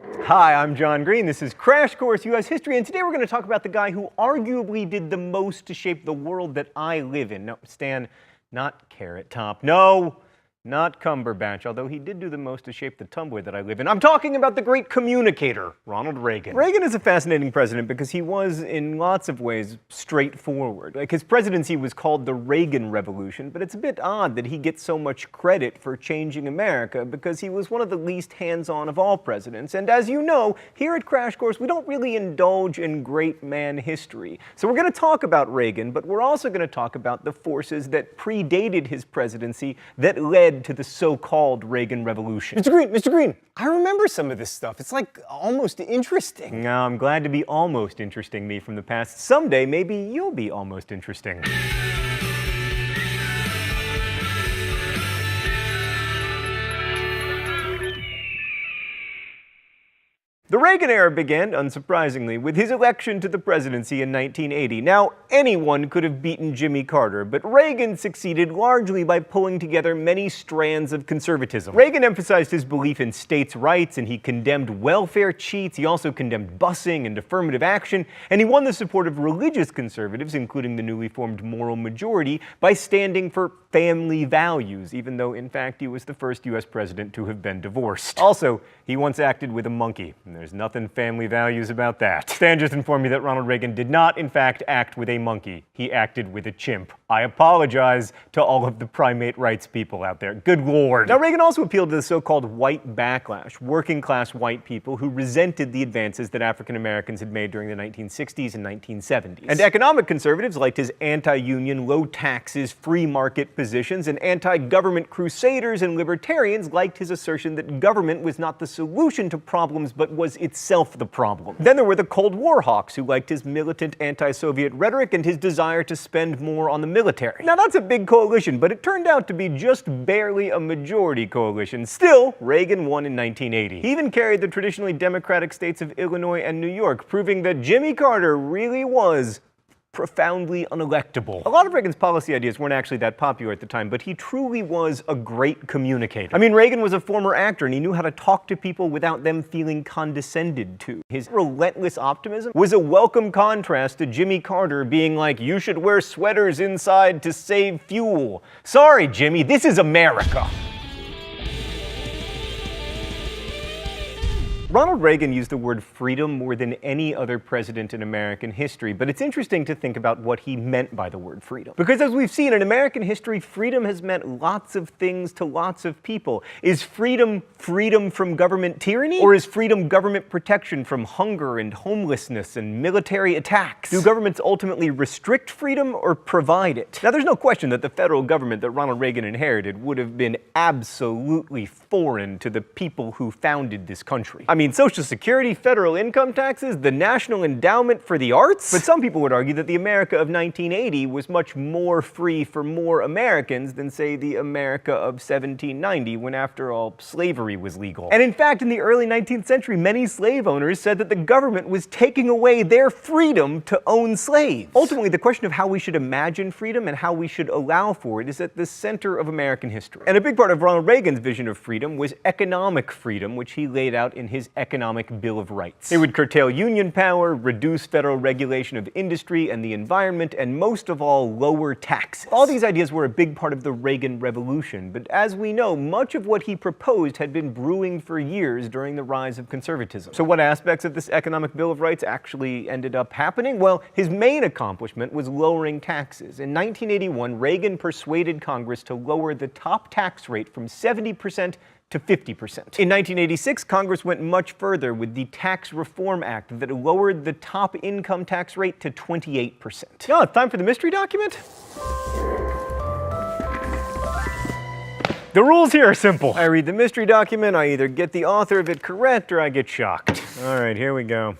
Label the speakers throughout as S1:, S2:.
S1: Hi, I'm John Green. This is Crash Course U.S. History, and today we're going to talk about the guy who arguably did the most to shape the world that I live in. No, Stan, not Carrot Top. No, not Cumberbatch, although he did do the most to shape the Tumblr that I live in. I'm talking about the great communicator, Ronald Reagan. Reagan is a fascinating president because he was, in lots of ways, straightforward. Like, his presidency was called the Reagan Revolution, but it's a bit odd that he gets so much credit for changing America because he was one of the least hands-on of all presidents. And as you know, here at Crash Course, we don't really indulge in great man history. So we're going to talk about Reagan, but we're also going to talk about the forces that predated his presidency that led to the so-called Reagan Revolution.
S2: Mr. Green, I remember some of this stuff. It's like almost interesting.
S1: Now, I'm glad to be almost interesting me from the past. Someday, maybe you'll be almost interesting. The Reagan era began, unsurprisingly, with his election to the presidency in 1980. Now, anyone could have beaten Jimmy Carter, but Reagan succeeded largely by pulling together many strands of conservatism. Reagan emphasized his belief in states' rights, and he condemned welfare cheats. He also condemned busing and affirmative action, and he won the support of religious conservatives, including the newly formed Moral Majority, by standing for family values, even though, in fact, he was the first U.S. president to have been divorced. Also, he once acted with a monkey. There's nothing family values about that. Stan just informed me that Ronald Reagan did not, in fact, act with a monkey. He acted with a chimp. I apologize to all of the primate rights people out there. Good Lord. Now, Reagan also appealed to the so-called white backlash, working-class white people who resented the advances that African Americans had made during the 1960s and 1970s. And economic conservatives liked his anti-union, low taxes, free market positions, and anti-government crusaders and libertarians liked his assertion that government was not the solution to problems, but was itself the problem. Then there were the Cold War hawks who liked his militant anti-Soviet rhetoric and his desire to spend more on the military. Now, that's a big coalition, but it turned out to be just barely a majority coalition. Still, Reagan won in 1980. He even carried the traditionally Democratic states of Illinois and New York, proving that Jimmy Carter really was profoundly unelectable. A lot of Reagan's policy ideas weren't actually that popular at the time, but he truly was a great communicator. I mean, Reagan was a former actor, and he knew how to talk to people without them feeling condescended to. His relentless optimism was a welcome contrast to Jimmy Carter being like, you should wear sweaters inside to save fuel. Sorry, Jimmy, this is America. Ronald Reagan used the word freedom more than any other president in American history, but it's interesting to think about what he meant by the word freedom. Because as we've seen in American history, freedom has meant lots of things to lots of people. Is freedom freedom from government tyranny? Or is freedom government protection from hunger and homelessness and military attacks? Do governments ultimately restrict freedom or provide it? Now, there's no question that the federal government that Ronald Reagan inherited would have been absolutely foreign to the people who founded this country. I mean, Social Security, federal income taxes, the National Endowment for the Arts? But some people would argue that the America of 1980 was much more free for more Americans than, say, the America of 1790, when, after all, slavery was legal. And in fact, in the early 19th century, many slave owners said that the government was taking away their freedom to own slaves. Ultimately, the question of how we should imagine freedom and how we should allow for it is at the center of American history. And a big part of Ronald Reagan's vision of freedom was economic freedom, which he laid out in his Economic Bill of Rights. It would curtail union power, reduce federal regulation of industry and the environment, and most of all, lower taxes. All these ideas were a big part of the Reagan Revolution, but as we know, much of what he proposed had been brewing for years during the rise of conservatism. So what aspects of this Economic Bill of Rights actually ended up happening? Well, his main accomplishment was lowering taxes. In 1981, Reagan persuaded Congress to lower the top tax rate from 70% to 50%. In 1986, Congress went much further with the Tax Reform Act that lowered the top income tax rate to 28%. Oh, it's time for the mystery document? The rules here are simple. I read the mystery document, I either get the author of it correct or I get shocked. All right, here we go.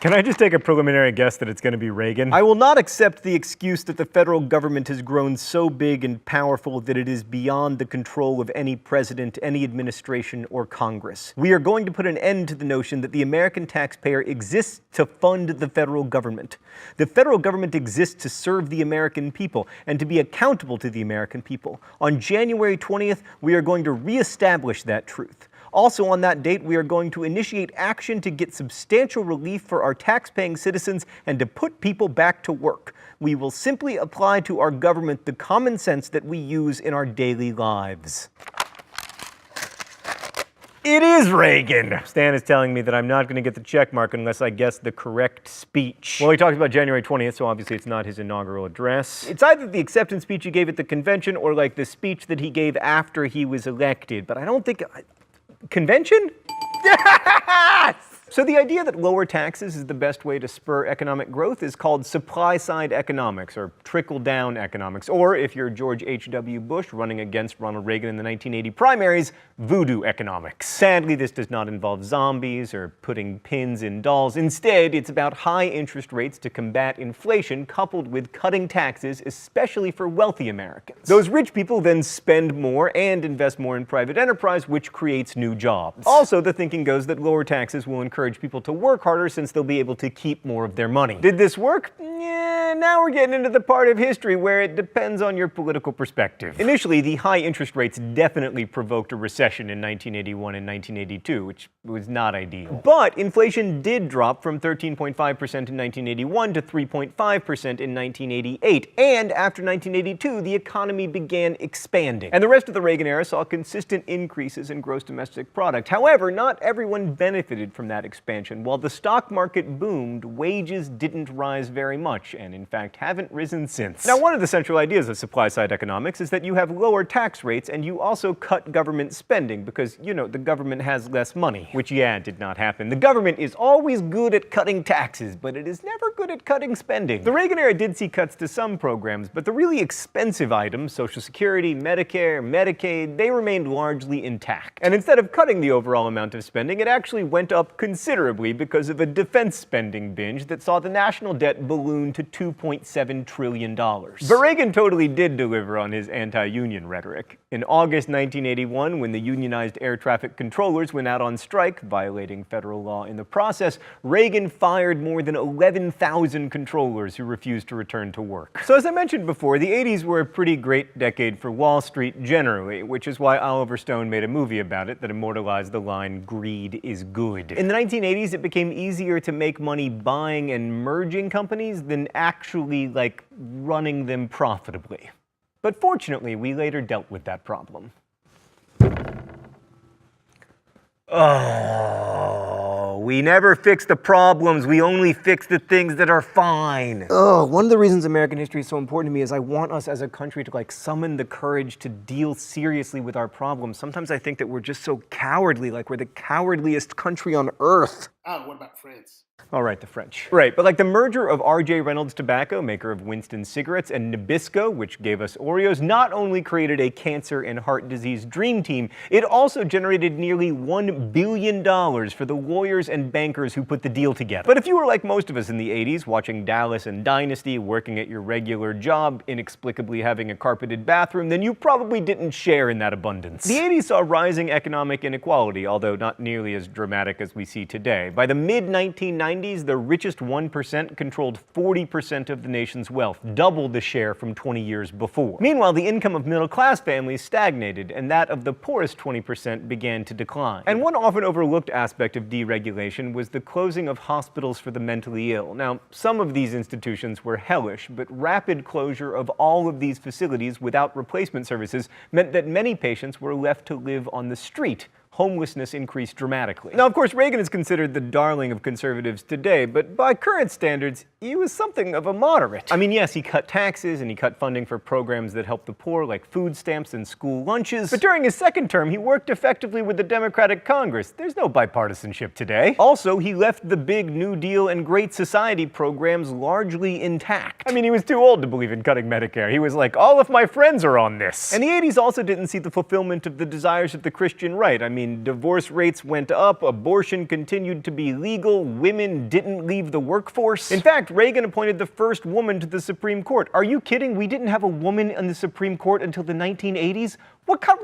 S1: Can I just take a preliminary guess that it's going to be Reagan? I will not accept the excuse that the federal government has grown so big and powerful that it is beyond the control of any president, any administration, or Congress. We are going to put an end to the notion that the American taxpayer exists to fund the federal government. The federal government exists to serve the American people and to be accountable to the American people. On January 20th, we are going to reestablish that truth. Also on that date, we are going to initiate action to get substantial relief for our tax-paying citizens and to put people back to work. We will simply apply to our government the common sense that we use in our daily lives. It is Reagan! Stan is telling me that I'm not going to get the check mark unless I guess the correct speech. Well, he talked about January 20th, so obviously it's not his inaugural address. It's either the acceptance speech he gave at the convention or like the speech that he gave after he was elected, but I don't think... Convention? Yes! So the idea that lower taxes is the best way to spur economic growth is called supply-side economics, or trickle-down economics, or if you're George H.W. Bush running against Ronald Reagan in the 1980 primaries, voodoo economics. Sadly, this does not involve zombies or putting pins in dolls. Instead, it's about high interest rates to combat inflation coupled with cutting taxes, especially for wealthy Americans. Those rich people then spend more and invest more in private enterprise, which creates new jobs. Also, the thinking goes that lower taxes will encourage people to work harder since they'll be able to keep more of their money. Did this work? Yeah, now we're getting into the part of history where it depends on your political perspective. Initially, the high interest rates definitely provoked a recession in 1981 and 1982, which was not ideal. But inflation did drop from 13.5% in 1981 to 3.5% in 1988, and after 1982, the economy began expanding. And the rest of the Reagan era saw consistent increases in gross domestic product. However, not everyone benefited from that expansion. While the stock market boomed, wages didn't rise very much, and in fact haven't risen since. Now, one of the central ideas of supply-side economics is that you have lower tax rates and you also cut government spending because, you know, the government has less money. Which, yeah, did not happen. The government is always good at cutting taxes, but it is never good at cutting spending. The Reagan era did see cuts to some programs, but the really expensive items, Social Security, Medicare, Medicaid, they remained largely intact. And instead of cutting the overall amount of spending, it actually went up considerably because of a defense spending binge that saw the national debt balloon to $2.7 trillion. But Reagan totally did deliver on his anti-union rhetoric. In August 1981, when the unionized air traffic controllers went out on strike, violating federal law in the process, Reagan fired more than 11,000 controllers who refused to return to work. So as I mentioned before, the 80s were a pretty great decade for Wall Street generally, which is why Oliver Stone made a movie about it that immortalized the line, "Greed is good." In the 1980s, it became easier to make money buying and merging companies than actually, like, running them profitably. But fortunately, we later dealt with that problem. Oh, we never fix the problems, we only fix the things that are fine. Oh, one of the reasons American history is so important to me is I want us as a country to, like, summon the courage to deal seriously with our problems. Sometimes I think that we're just so cowardly, like we're the cowardliest country on earth.
S3: Oh, what about France?
S1: All right, the French. Right, but like the merger of R.J. Reynolds Tobacco, maker of Winston cigarettes, and Nabisco, which gave us Oreos, not only created a cancer and heart disease dream team, it also generated nearly $1 billion for the lawyers and bankers who put the deal together. But if you were like most of us in the 80s, watching Dallas and Dynasty, working at your regular job, inexplicably having a carpeted bathroom, then you probably didn't share in that abundance. The 80s saw rising economic inequality, although not nearly as dramatic as we see today. By the mid-1990s, the richest 1% controlled 40% of the nation's wealth, double the share from 20 years before. Meanwhile, the income of middle-class families stagnated, and that of the poorest 20% began to decline. And one often overlooked aspect of deregulation was the closing of hospitals for the mentally ill. Now, some of these institutions were hellish, but rapid closure of all of these facilities without replacement services meant that many patients were left to live on the street. Homelessness increased dramatically. Now, of course, Reagan is considered the darling of conservatives today, but by current standards, he was something of a moderate. I mean, yes, he cut taxes and he cut funding for programs that help the poor, like food stamps and school lunches. But during his second term, he worked effectively with the Democratic Congress. There's no bipartisanship today. Also, he left the big New Deal and Great Society programs largely intact. I mean, he was too old to believe in cutting Medicare. He was like, all of my friends are on this. And the 80s also didn't see the fulfillment of the desires of the Christian right. I mean, divorce rates went up, abortion continued to be legal, women didn't leave the workforce. In fact, Reagan appointed the first woman to the Supreme Court. Are you kidding? We didn't have a woman in the Supreme Court until the 1980s?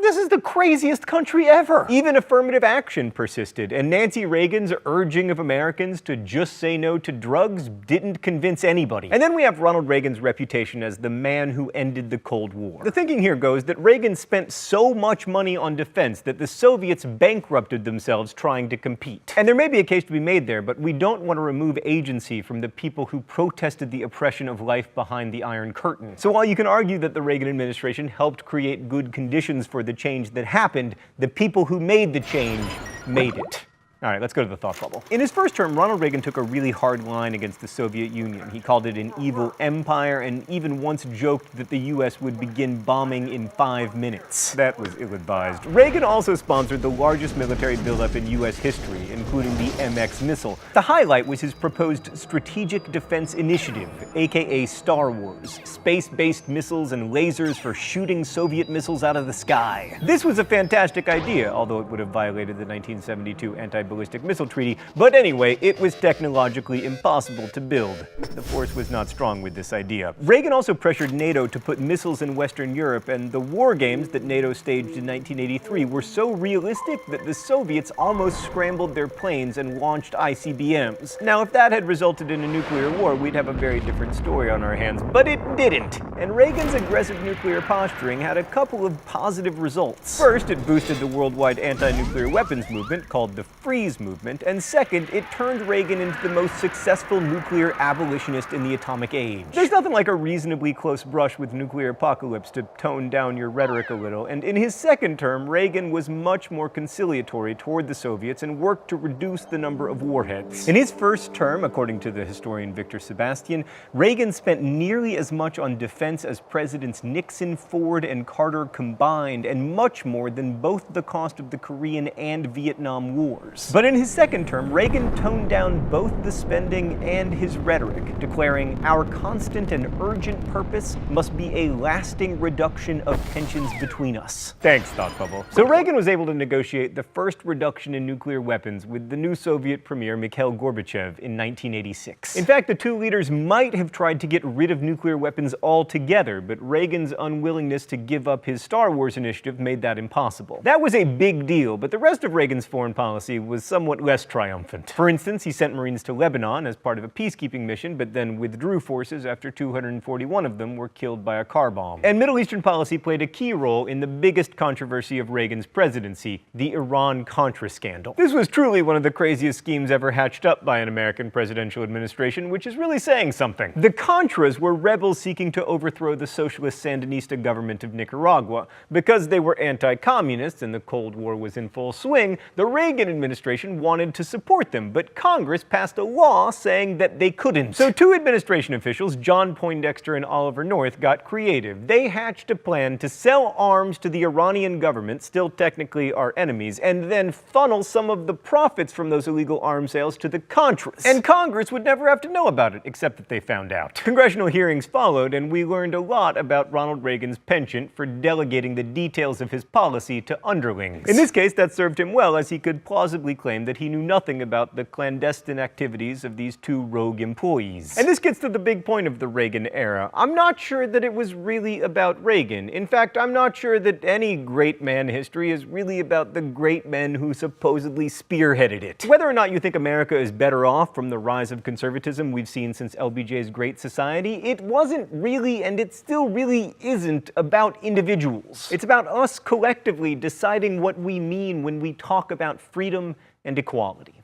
S2: This is the craziest country ever.
S1: Even affirmative action persisted, and Nancy Reagan's urging of Americans to just say no to drugs didn't convince anybody. And then we have Ronald Reagan's reputation as the man who ended the Cold War. The thinking here goes that Reagan spent so much money on defense that the Soviets bankrupted themselves trying to compete. And there may be a case to be made there, but we don't want to remove agency from the people who protested the oppression of life behind the Iron Curtain. So while you can argue that the Reagan administration helped create good conditions for the change that happened, the people who made the change made it. All right, let's go to the thought bubble. In his first term, Ronald Reagan took a really hard line against the Soviet Union. He called it an evil empire and even once joked that the US would begin bombing in 5 minutes. That was ill-advised. Reagan also sponsored the largest military buildup in US history, including the MX missile. The highlight was his proposed Strategic Defense Initiative, aka Star Wars, space-based missiles and lasers for shooting Soviet missiles out of the sky. This was a fantastic idea, although it would have violated the 1972 Anti-Ballistic Missile Treaty, but anyway, it was technologically impossible to build. The force was not strong with this idea. Reagan also pressured NATO to put missiles in Western Europe, and the war games that NATO staged in 1983 were so realistic that the Soviets almost scrambled their planes and launched ICBMs. Now, if that had resulted in a nuclear war, we'd have a very different story on our hands, but it didn't. And Reagan's aggressive nuclear posturing had a couple of positive results. First, it boosted the worldwide anti-nuclear weapons movement, called the Freeze Movement, and second, it turned Reagan into the most successful nuclear abolitionist in the atomic age. There's nothing like a reasonably close brush with nuclear apocalypse to tone down your rhetoric a little, and in his second term, Reagan was much more conciliatory toward the Soviets and worked to reduce the number of warheads. In his first term, according to the historian Victor Sebastian, Reagan spent nearly as much on defense as Presidents Nixon, Ford, and Carter combined, and much more than both the cost of the Korean and Vietnam Wars. But in his second term, Reagan toned down both the spending and his rhetoric, declaring, "Our constant and urgent purpose must be a lasting reduction of tensions between us." Thanks, Thought Bubble. So Reagan was able to negotiate the first reduction in nuclear weapons with the new Soviet premier Mikhail Gorbachev in 1986. In fact, the two leaders might have tried to get rid of nuclear weapons altogether, but Reagan's unwillingness to give up his Star Wars initiative made that impossible. That was a big deal, but the rest of Reagan's foreign policy was somewhat less triumphant. For instance, he sent Marines to Lebanon as part of a peacekeeping mission, but then withdrew forces after 241 of them were killed by a car bomb. And Middle Eastern policy played a key role in the biggest controversy of Reagan's presidency, the Iran-Contra scandal. This was truly one of the craziest schemes ever hatched up by an American presidential administration, which is really saying something. The Contras were rebels seeking to overthrow the socialist Sandinista government of Nicaragua. Because they were anti-communist and the Cold War was in full swing, the Reagan administration wanted to support them, but Congress passed a law saying that they couldn't. So two administration officials, John Poindexter and Oliver North, got creative. They hatched a plan to sell arms to the Iranian government, still technically our enemies, and then funnel some of the profits from those illegal arms sales to the Contras. And Congress would never have to know about it, except that they found out. Congressional hearings followed, and we learned a lot about Ronald Reagan's penchant for delegating the details of his policy to underlings. In this case, that served him well, as he could plausibly claim that he knew nothing about the clandestine activities of these two rogue employees. And this gets to the big point of the Reagan era. I'm not sure that it was really about Reagan. In fact, I'm not sure that any great man history is really about the great men who supposedly spearheaded it. Whether or not you think America is better off from the rise of conservatism we've seen since LBJ's Great Society, it wasn't really, and it still really isn't, about individuals. It's about us collectively deciding what we mean when we talk about freedom and equality.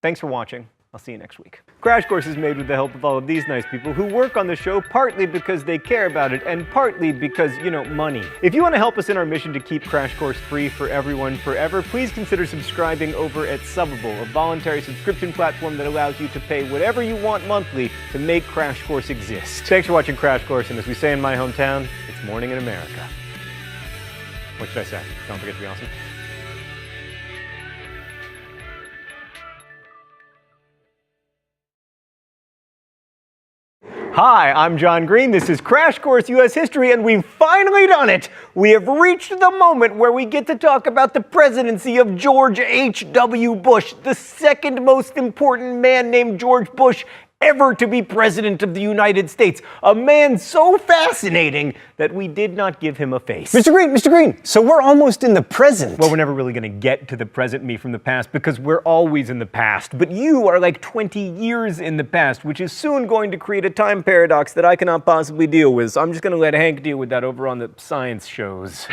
S1: Thanks for watching. I'll see you next week. Crash Course is made with the help of all of these nice people who work on the show partly because they care about it and partly because, money. If you want to help us in our mission to keep Crash Course free for everyone forever, please consider subscribing over at Subbable, a voluntary subscription platform that allows you to pay whatever you want monthly to make Crash Course exist. Thanks for watching Crash Course, and as we say in my hometown, it's morning in America. What should I say? Don't forget to be awesome. Hi, I'm John Green. This is Crash Course U.S. History, and we've finally done it! We have reached the moment where we get to talk about the presidency of George H.W. Bush, the second most important man named George Bush ever to be president of the United States. A man so fascinating that we did not give him a face.
S2: Mr. Green, so we're almost in the present.
S1: Well, we're never really going to get to the present me from the past because we're always in the past. But you are like 20 years in the past, which is soon going to create a time paradox that I cannot possibly deal with. So I'm just going to let Hank deal with that over on the science shows.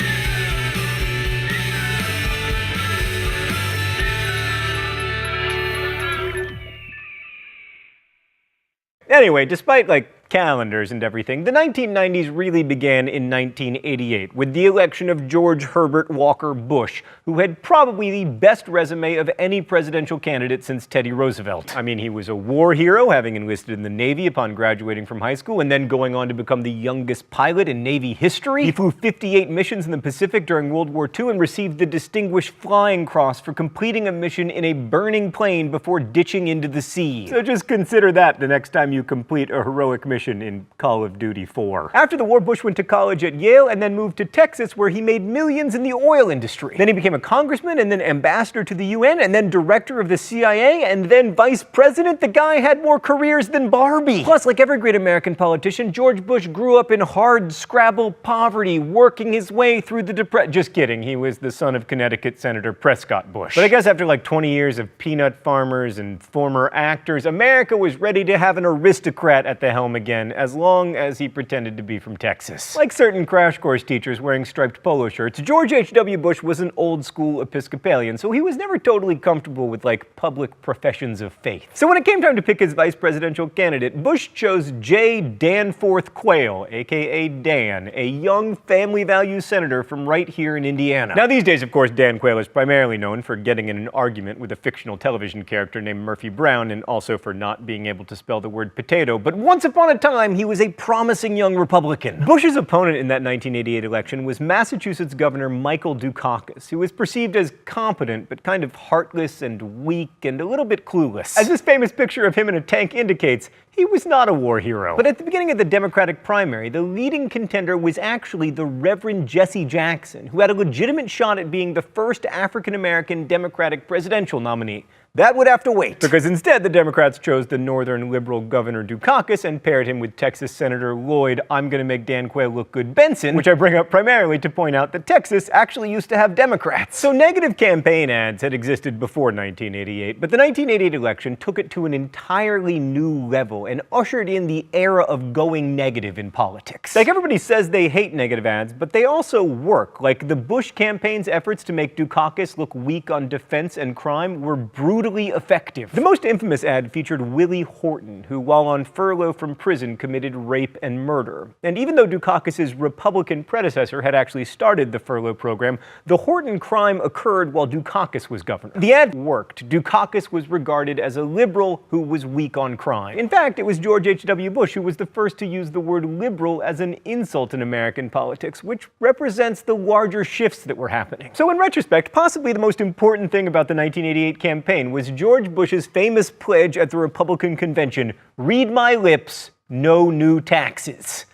S1: Anyway, despite calendars and everything, the 1990s really began in 1988 with the election of George Herbert Walker Bush, who had probably the best resume of any presidential candidate since Teddy Roosevelt. I mean, he was a war hero, having enlisted in the Navy upon graduating from high school and then going on to become the youngest pilot in Navy history. He flew 58 missions in the Pacific during World War II and received the Distinguished Flying Cross for completing a mission in a burning plane before ditching into the sea. So just consider that the next time you complete a heroic mission in Call of Duty 4. After the war, Bush went to college at Yale and then moved to Texas, where he made millions in the oil industry. Then he became a congressman and then ambassador to the UN and then director of the CIA and then vice president. The guy had more careers than Barbie. Plus, like every great American politician, George Bush grew up in hard scrabble poverty, working his way through the Depression. Just kidding, he was the son of Connecticut Senator Prescott Bush. But I guess after 20 years of peanut farmers and former actors, America was ready to have an aristocrat at the helm again, as long as he pretended to be from Texas. Like certain crash course teachers wearing striped polo shirts, George H.W. Bush was an old-school Episcopalian, so he was never totally comfortable with public professions of faith. So when it came time to pick his vice presidential candidate, Bush chose J. Danforth Quayle, aka Dan, a young family values senator from right here in Indiana. Now these days, of course, Dan Quayle is primarily known for getting in an argument with a fictional television character named Murphy Brown, and also for not being able to spell the word potato, but once upon a time, he was a promising young Republican. Bush's opponent in that 1988 election was Massachusetts Governor Michael Dukakis, who was perceived as competent but kind of heartless and weak and a little bit clueless. As this famous picture of him in a tank indicates, he was not a war hero. But at the beginning of the Democratic primary, the leading contender was actually the Reverend Jesse Jackson, who had a legitimate shot at being the first African-American Democratic presidential nominee. That would have to wait, because instead the Democrats chose the northern liberal Governor Dukakis and paired him with Texas Senator Lloyd "I'm gonna make Dan Quayle look good" Benson, which I bring up primarily to point out that Texas actually used to have Democrats. So negative campaign ads had existed before 1988, but the 1988 election took it to an entirely new level and ushered in the era of going negative in politics. Everybody says they hate negative ads, but they also work. The Bush campaign's efforts to make Dukakis look weak on defense and crime were brutally effective. The most infamous ad featured Willie Horton, who, while on furlough from prison, committed rape and murder. And even though Dukakis' Republican predecessor had actually started the furlough program, the Horton crime occurred while Dukakis was governor. The ad worked. Dukakis was regarded as a liberal who was weak on crime. In fact, it was George H.W. Bush who was the first to use the word liberal as an insult in American politics, which represents the larger shifts that were happening. So in retrospect, possibly the most important thing about the 1988 campaign was George Bush's famous pledge at the Republican convention: "Read my lips, no new taxes."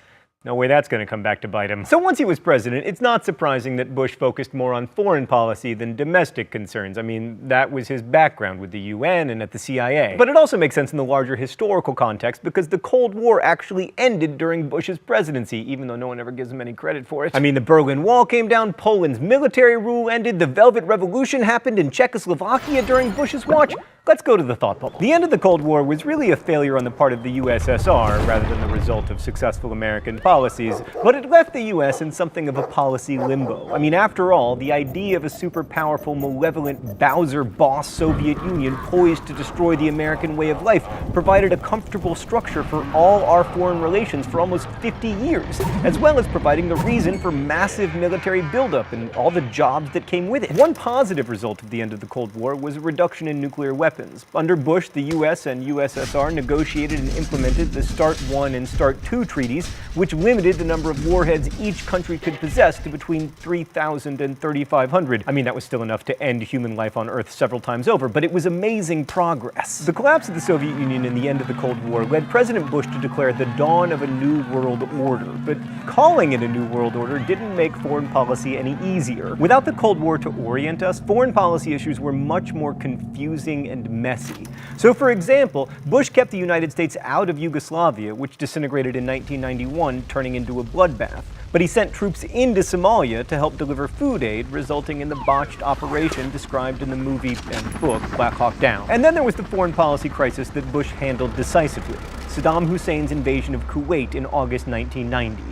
S1: No way that's going to come back to bite him. So once he was president, it's not surprising that Bush focused more on foreign policy than domestic concerns. I mean, that was his background with the UN and at the CIA. But it also makes sense in the larger historical context because the Cold War actually ended during Bush's presidency, even though no one ever gives him any credit for it. I mean, the Berlin Wall came down, Poland's military rule ended, the Velvet Revolution happened in Czechoslovakia during Bush's watch. Let's go to the thought bubble. The end of the Cold War was really a failure on the part of the USSR rather than the result of successful American policies, but it left the US in something of a policy limbo. I mean, after all, the idea of a super powerful, malevolent Bowser boss Soviet Union poised to destroy the American way of life provided a comfortable structure for all our foreign relations for almost 50 years, as well as providing the reason for massive military buildup and all the jobs that came with it. One positive result of the end of the Cold War was a reduction in nuclear weapons. Under Bush, the US and USSR negotiated and implemented the START I and START II treaties, which limited the number of warheads each country could possess to between 3,000 and 3,500. I mean, that was still enough to end human life on Earth several times over, but it was amazing progress. The collapse of the Soviet Union and the end of the Cold War led President Bush to declare the dawn of a new world order. But calling it a new world order didn't make foreign policy any easier. Without the Cold War to orient us, foreign policy issues were much more confusing and messy. So, for example, Bush kept the United States out of Yugoslavia, which disintegrated in 1991, turning into a bloodbath. But he sent troops into Somalia to help deliver food aid, resulting in the botched operation described in the movie and book Black Hawk Down. And then there was the foreign policy crisis that Bush handled decisively: Saddam Hussein's invasion of Kuwait in August 1990.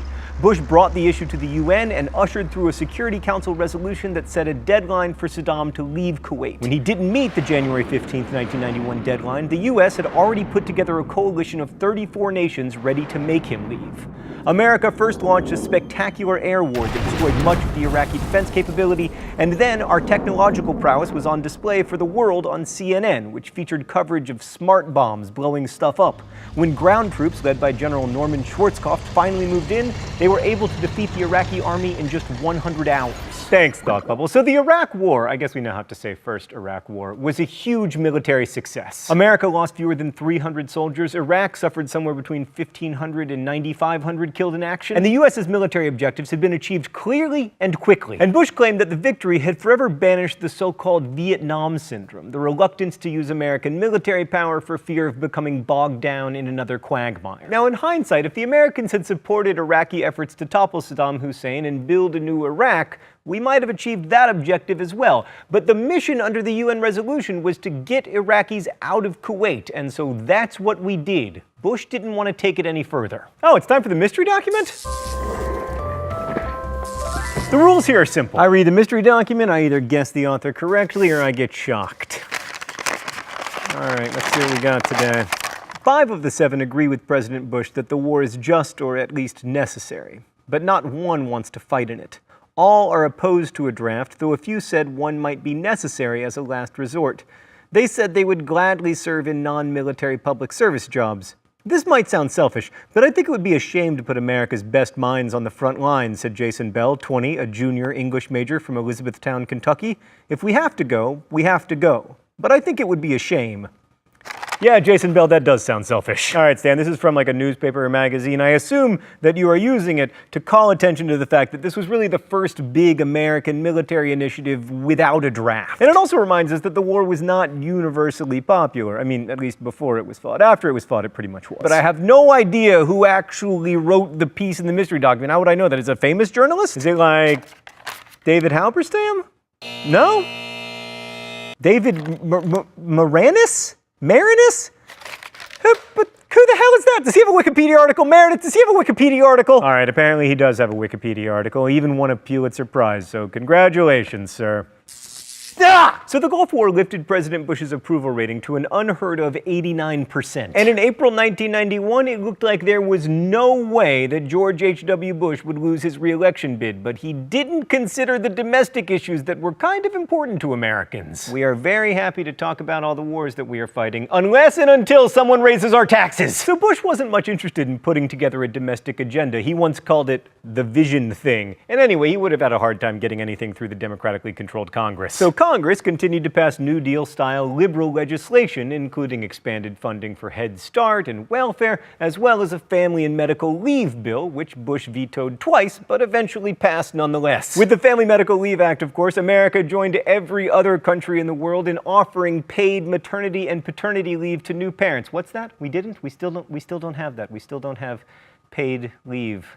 S1: Bush brought the issue to the UN and ushered through a Security Council resolution that set a deadline for Saddam to leave Kuwait. When he didn't meet the January 15, 1991 deadline, the US had already put together a coalition of 34 nations ready to make him leave. America first launched a spectacular air war that destroyed much of the Iraqi defense capability, and then our technological prowess was on display for the world on CNN, which featured coverage of smart bombs blowing stuff up. When ground troops, led by General Norman Schwarzkopf, finally moved in, they were able to defeat the Iraqi army in just 100 hours. Thanks, Thought Bubble. So the Iraq War, I guess we now have to say first Iraq War, was a huge military success. America lost fewer than 300 soldiers. Iraq suffered somewhere between 1,500 and 9,500 killed in action. And the US's military objectives had been achieved clearly and quickly. And Bush claimed that the victory had forever banished the so-called Vietnam syndrome, the reluctance to use American military power for fear of becoming bogged down in another quagmire. Now, in hindsight, if the Americans had supported Iraqi efforts to topple Saddam Hussein and build a new Iraq, we might have achieved that objective as well. But the mission under the UN resolution was to get Iraqis out of Kuwait, and so that's what we did. Bush didn't want to take it any further. Oh, it's time for the mystery document? The rules here are simple. I read the mystery document, I either guess the author correctly or I get shocked. All right, let's see what we got today. 5 of the 7 agree with President Bush that the war is just or at least necessary, but not one wants to fight in it. All are opposed to a draft, though a few said one might be necessary as a last resort. They said they would gladly serve in non-military public service jobs. This might sound selfish, but I think it would be a shame to put America's best minds on the front lines, said Jason Bell, 20, a junior English major from Elizabethtown, Kentucky. If we have to go, we have to go. But I think it would be a shame. Yeah, Jason Bell, that does sound selfish. All right, Stan, this is from like a newspaper or magazine. I assume that you are using it to call attention to the fact that this was really the first big American military initiative without a draft. And it also reminds us that the war was not universally popular. I mean, at least before it was fought. After it was fought, it pretty much was. But I have no idea who actually wrote the piece in the mystery document. How would I know that? Is it a famous journalist? Is it like David Halberstam? No? David Maraniss? Marinus? But who the hell is that? Does he have a Wikipedia article? Meredith, does he have a Wikipedia article? All right, apparently he does have a Wikipedia article. He even won a Pulitzer Prize, so congratulations, sir. So the Gulf War lifted President Bush's approval rating to an unheard of 89%. And in April 1991, it looked like there was no way that George H.W. Bush would lose his re-election bid, but he didn't consider the domestic issues that were kind of important to Americans. We are very happy to talk about all the wars that we are fighting, unless and until someone raises our taxes. So Bush wasn't much interested in putting together a domestic agenda. He once called it the vision thing. And anyway, he would have had a hard time getting anything through the democratically controlled Congress. So Congress continued to pass New Deal-style liberal legislation, including expanded funding for Head Start and welfare, as well as a family and medical leave bill, which Bush vetoed twice, but eventually passed nonetheless. With the Family Medical Leave Act, of course, America joined every other country in the world in offering paid maternity and paternity leave to new parents. What's that? We didn't? We still don't have that. We still don't have paid leave.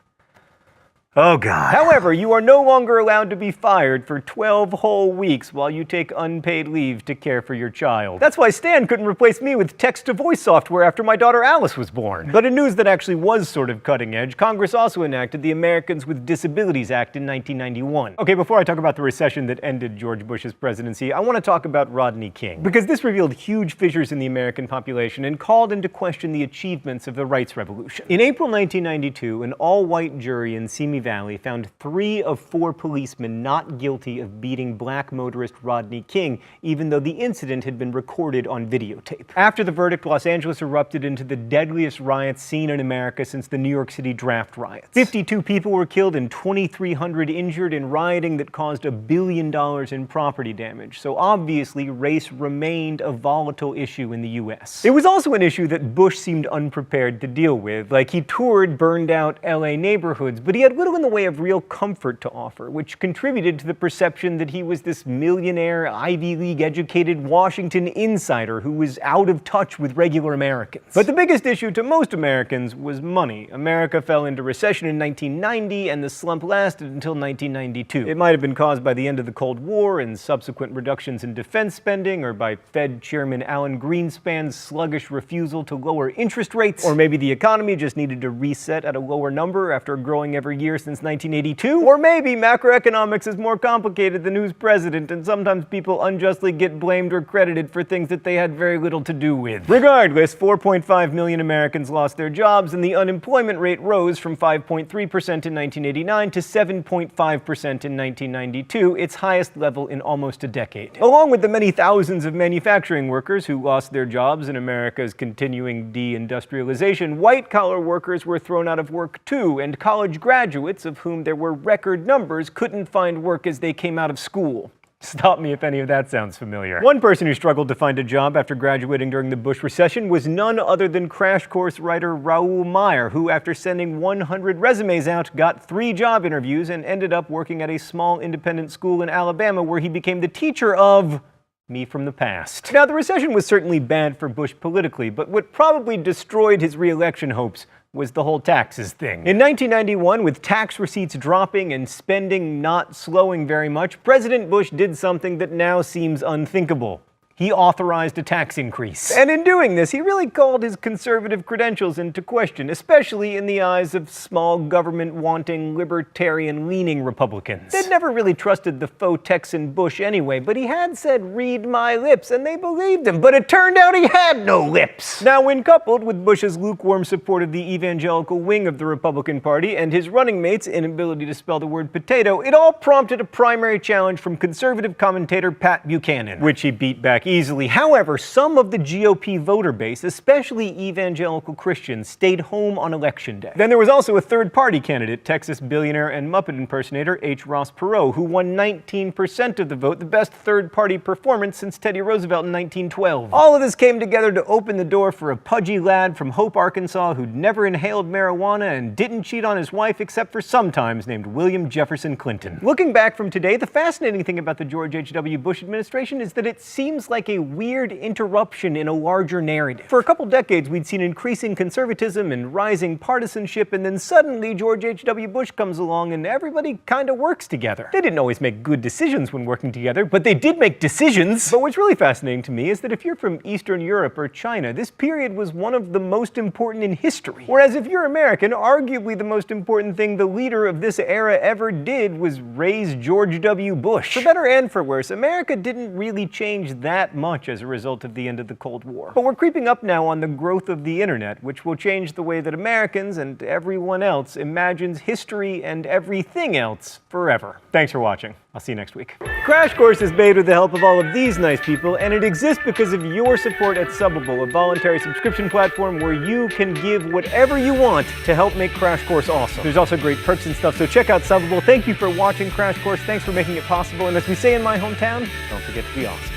S1: Oh, God. However, you are no longer allowed to be fired for 12 whole weeks while you take unpaid leave to care for your child. That's why Stan couldn't replace me with text-to-voice software after my daughter Alice was born. But in news that actually was sort of cutting edge, Congress also enacted the Americans with Disabilities Act in 1991. Okay, before I talk about the recession that ended George Bush's presidency, I want to talk about Rodney King. Because this revealed huge fissures in the American population and called into question the achievements of the rights revolution. In April 1992, an all-white jury in Simi Valley found 3 of 4 policemen not guilty of beating black motorist Rodney King, even though the incident had been recorded on videotape. After the verdict, Los Angeles erupted into the deadliest riots seen in America since the New York City draft riots. 52 people were killed and 2,300 injured in rioting that caused $1 billion in property damage. So obviously, race remained a volatile issue in the U.S. It was also an issue that Bush seemed unprepared to deal with. Like, he toured burned-out L.A. neighborhoods, but he had little in the way of real comfort to offer, which contributed to the perception that he was this millionaire, Ivy League-educated Washington insider who was out of touch with regular Americans. But the biggest issue to most Americans was money. America fell into recession in 1990, and the slump lasted until 1992. It might have been caused by the end of the Cold War and subsequent reductions in defense spending, or by Fed Chairman Alan Greenspan's sluggish refusal to lower interest rates, or maybe the economy just needed to reset at a lower number after growing every year since 1982, or maybe macroeconomics is more complicated than who's president, and sometimes people unjustly get blamed or credited for things that they had very little to do with. Regardless, 4.5 million Americans lost their jobs, and the unemployment rate rose from 5.3% in 1989 to 7.5% in 1992, its highest level in almost a decade. Along with the many thousands of manufacturing workers who lost their jobs in America's continuing deindustrialization, white-collar workers were thrown out of work too, and college graduates, of whom there were record numbers, couldn't find work as they came out of school. Stop me if any of that sounds familiar. One person who struggled to find a job after graduating during the Bush recession was none other than Crash Course writer Raoul Meyer, who, after sending 100 resumes out, got 3 job interviews and ended up working at a small independent school in Alabama where he became the teacher of me from the past. Now, the recession was certainly bad for Bush politically, but what probably destroyed his re-election hopes was the whole taxes thing. In 1991, with tax receipts dropping and spending not slowing very much, President Bush did something that now seems unthinkable. He authorized a tax increase. And in doing this, he really called his conservative credentials into question, especially in the eyes of small government-wanting, libertarian-leaning Republicans. They'd never really trusted the faux Texan Bush anyway, but he had said, "Read my lips," and they believed him. But it turned out he had no lips. Now, when coupled with Bush's lukewarm support of the evangelical wing of the Republican Party and his running mate's inability to spell the word potato, it all prompted a primary challenge from conservative commentator Pat Buchanan, which he beat back easily. However, some of the GOP voter base, especially evangelical Christians, stayed home on election day. Then there was also a third-party candidate, Texas billionaire and Muppet impersonator H. Ross Perot, who won 19% of the vote, the best third-party performance since Teddy Roosevelt in 1912. All of this came together to open the door for a pudgy lad from Hope, Arkansas, who'd never inhaled marijuana and didn't cheat on his wife except for sometimes, named William Jefferson Clinton. Looking back from today, the fascinating thing about the George H.W. Bush administration is that it seems like a weird interruption in a larger narrative. For a couple decades, we'd seen increasing conservatism and rising partisanship, and then suddenly George H.W. Bush comes along and everybody kind of works together. They didn't always make good decisions when working together, but they did make decisions. But what's really fascinating to me is that if you're from Eastern Europe or China, this period was one of the most important in history. Whereas if you're American, arguably the most important thing the leader of this era ever did was raise George W. Bush. For better and for worse, America didn't really change that much as a result of the end of the Cold War. But we're creeping up now on the growth of the internet, which will change the way that Americans and everyone else imagines history and everything else forever. Thanks for watching. I'll see you next week. Crash Course is made with the help of all of these nice people, and it exists because of your support at Subbable, a voluntary subscription platform where you can give whatever you want to help make Crash Course awesome. There's also great perks and stuff, so check out Subbable. Thank you for watching Crash Course. Thanks for making it possible, and as we say in my hometown, don't forget to be awesome.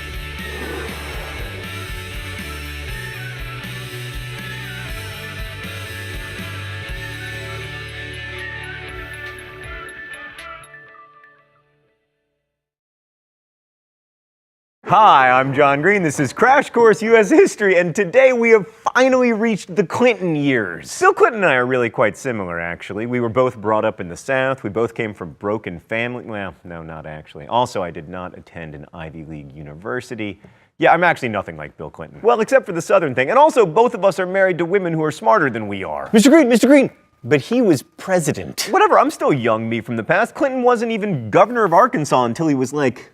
S1: Hi, I'm John Green. This is Crash Course U.S. History, and today we have finally reached the Clinton years. Bill Clinton and I are really quite similar, actually. We were both brought up in the South. We both came from broken families. Well, no, not actually. Also, I did not attend an Ivy League university. Yeah, I'm actually nothing like Bill Clinton. Well, except for the Southern thing. And also, both of us are married to women who are smarter than we are. Mr. Green! But he was president. Whatever, I'm still young me from the past. Clinton wasn't even governor of Arkansas until he was like...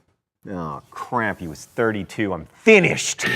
S1: oh, crap, he was 32. I'm finished.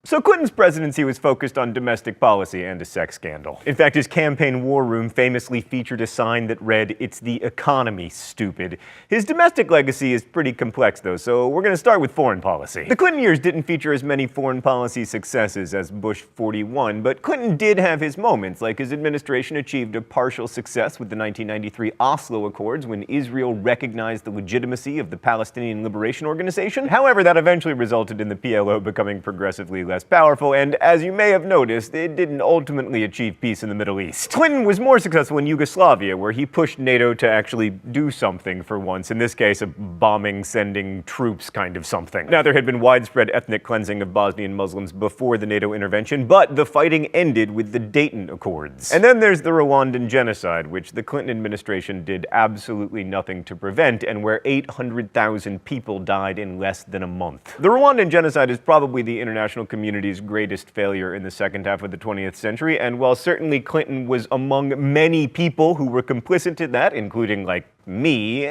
S1: So Clinton's presidency was focused on domestic policy and a sex scandal. In fact, his campaign war room famously featured a sign that read, "It's the economy, stupid." His domestic legacy is pretty complex, though, so we're going to start with foreign policy. The Clinton years didn't feature as many foreign policy successes as Bush 41, but Clinton did have his moments, like his administration achieved a partial success with the 1993 Oslo Accords when Israel recognized the legitimacy of the Palestinian Liberation Organization. However, that eventually resulted in the PLO becoming progressively less powerful, and as you may have noticed, it didn't ultimately achieve peace in the Middle East. Clinton was more successful in Yugoslavia, where he pushed NATO to actually do something for once, in this case a bombing, sending troops kind of something. Now, there had been widespread ethnic cleansing of Bosnian Muslims before the NATO intervention, but the fighting ended with the Dayton Accords. And then there's the Rwandan genocide, which the Clinton administration did absolutely nothing to prevent, and where 800,000 people died in less than a month. The Rwandan genocide is probably the international community's greatest failure in the second half of the 20th century, and while certainly Clinton was among many people who were complicit in that, including like me,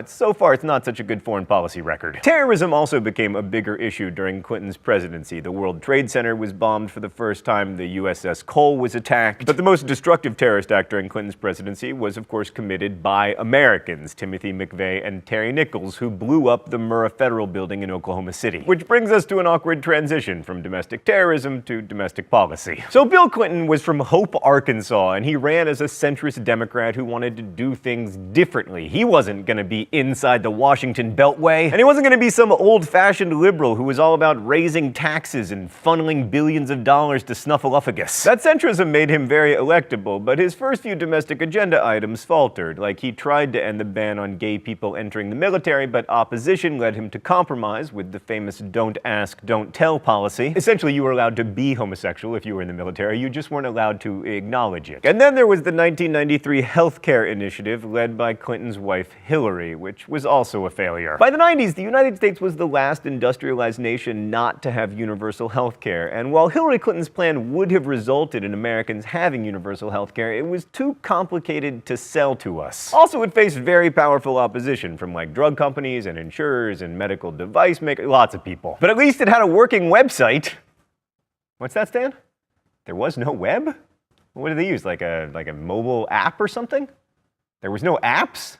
S1: so far it's not such a good foreign policy record. Terrorism also became a bigger issue during Clinton's presidency. The World Trade Center was bombed for the first time, the USS Cole was attacked, but the most destructive terrorist act during Clinton's presidency was of course committed by Americans, Timothy McVeigh and Terry Nichols, who blew up the Murrah Federal Building in Oklahoma City. Which brings us to an awkward transition from domestic terrorism to domestic policy. So Bill Clinton was from Hope, Arkansas, and he ran as a centrist Democrat who wanted to do things differently. He wasn't going to be inside the Washington Beltway, and he wasn't going to be some old-fashioned liberal who was all about raising taxes and funneling billions of dollars to Snuffleupagus. That centrism made him very electable, but his first few domestic agenda items faltered. Like, he tried to end the ban on gay people entering the military, but opposition led him to compromise with the famous don't ask, don't tell policy. Essentially, you were allowed to be homosexual if you were in the military, you just weren't allowed to acknowledge it. And then there was the 1993 healthcare initiative led by Clinton's wife Hillary, which was also a failure. By the 90s, the United States was the last industrialized nation not to have universal health care, and while Hillary Clinton's plan would have resulted in Americans having universal health care, it was too complicated to sell to us. Also, it faced very powerful opposition from like drug companies and insurers and medical device makers, lots of people. But at least it had a working website. What's that, Stan? There was no web? What did they use, like a mobile app or something? There was no apps?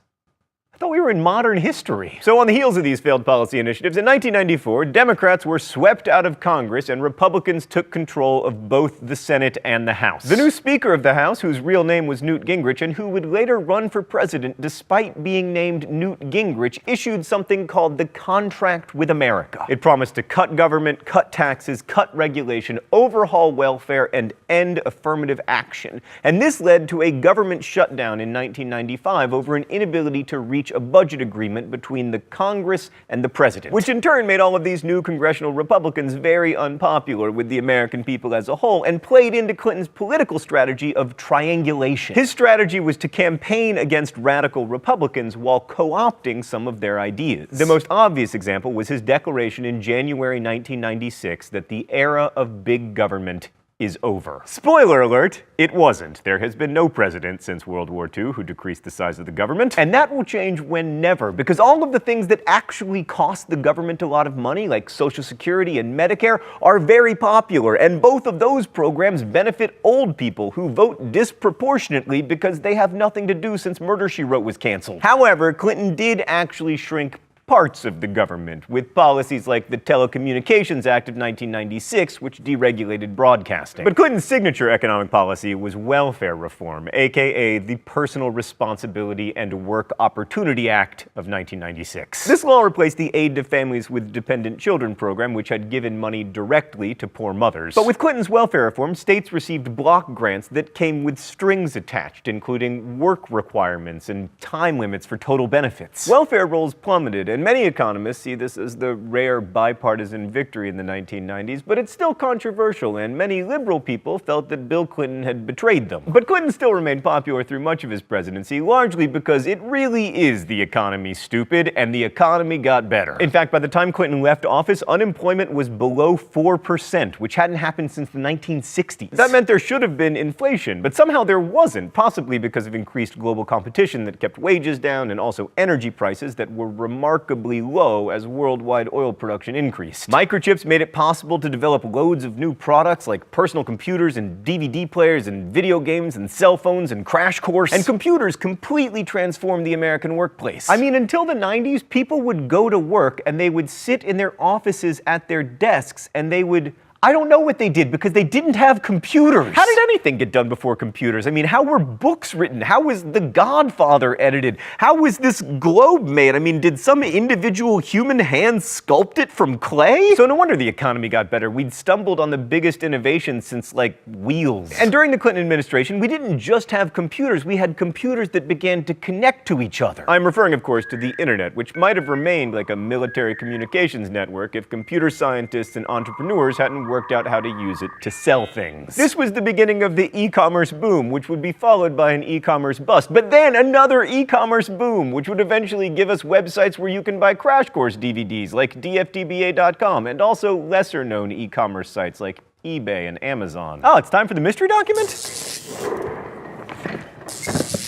S1: I thought we were in modern history. So on the heels of these failed policy initiatives, in 1994, Democrats were swept out of Congress and Republicans took control of both the Senate and the House. The new Speaker of the House, whose real name was Newt Gingrich and who would later run for president despite being named Newt Gingrich, issued something called the Contract with America. It promised to cut government, cut taxes, cut regulation, overhaul welfare, and end affirmative action. And this led to a government shutdown in 1995 over an inability to reach a budget agreement between the Congress and the president, which in turn made all of these new congressional Republicans very unpopular with the American people as a whole and played into Clinton's political strategy of triangulation. His strategy was to campaign against radical Republicans while co-opting some of their ideas. The most obvious example was his declaration in January 1996 that the era of big government is over. Spoiler alert, it wasn't. There has been no president since World War II who decreased the size of the government, and that will change whenever, because all of the things that actually cost the government a lot of money, like Social Security and Medicare, are very popular, and both of those programs benefit old people who vote disproportionately because they have nothing to do since Murder, She Wrote was canceled. However, Clinton did actually shrink parts of the government, with policies like the Telecommunications Act of 1996, which deregulated broadcasting. But Clinton's signature economic policy was welfare reform, aka the Personal Responsibility and Work Opportunity Act of 1996. This law replaced the Aid to Families with Dependent Children program, which had given money directly to poor mothers. But with Clinton's welfare reform, states received block grants that came with strings attached, including work requirements and time limits for total benefits. Welfare rolls plummeted, and many economists see this as the rare bipartisan victory in the 1990s, but it's still controversial, and many liberal people felt that Bill Clinton had betrayed them. But Clinton still remained popular through much of his presidency, largely because it really is the economy, stupid, and the economy got better. In fact, by the time Clinton left office, unemployment was below 4%, which hadn't happened since the 1960s. That meant there should have been inflation, but somehow there wasn't, possibly because of increased global competition that kept wages down and also energy prices that were remarkably remarkably low as worldwide oil production increased. Microchips made it possible to develop loads of new products like personal computers and DVD players and video games and cell phones and Crash Course. And computers completely transformed the American workplace. I mean, until the 90s, people would go to work and they would sit in their offices at their desks and they would... I don't know what they did because they didn't have computers. How did anything get done before computers? I mean, how were books written? How was The Godfather edited? How was this globe made? I mean, did some individual human hand sculpt it from clay? So no wonder the economy got better. We'd stumbled on the biggest innovation since, like, wheels. And during the Clinton administration, we didn't just have computers. We had computers that began to connect to each other. I'm referring, of course, to the internet, which might have remained like a military communications network if computer scientists and entrepreneurs hadn't worked out how to use it to sell things. This was the beginning of the e-commerce boom, which would be followed by an e-commerce bust, but then another e-commerce boom, which would eventually give us websites where you can buy Crash Course DVDs like dftba.com, and also lesser-known e-commerce sites like eBay and Amazon. Oh, it's time for the mystery document?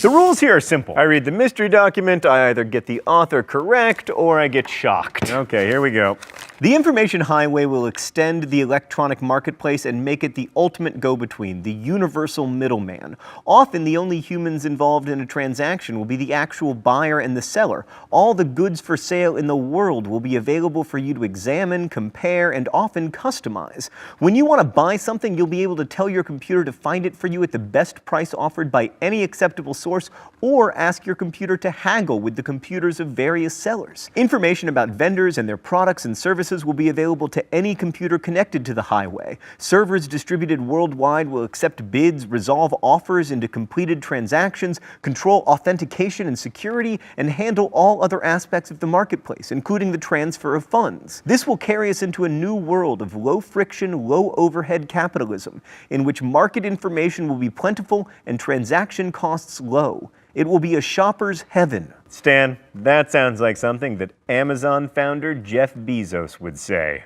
S1: The rules here are simple. I read the mystery document, I either get the author correct or I get shocked. Okay, here we go. The information highway will extend the electronic marketplace and make it the ultimate go-between, the universal middleman. Often, the only humans involved in a transaction will be the actual buyer and the seller. All the goods for sale in the world will be available for you to examine, compare, and often customize. When you want to buy something, you'll be able to tell your computer to find it for you at the best price offered by any acceptable source, or ask your computer to haggle with the computers of various sellers. Information about vendors and their products and services will be available to any computer connected to the highway. Servers distributed worldwide will accept bids, resolve offers into completed transactions, control authentication and security, and handle all other aspects of the marketplace, including the transfer of funds. This will carry us into a new world of low-friction, low-overhead capitalism, in which market information will be plentiful and transaction costs low. It will be a shopper's heaven. Stan, that sounds like something that Amazon founder Jeff Bezos would say.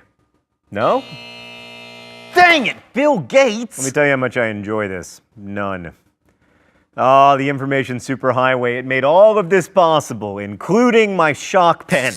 S1: No? Dang it, Bill Gates! Let me tell you how much I enjoy this. None. Ah, the information superhighway, it made all of this possible, including my shock pen.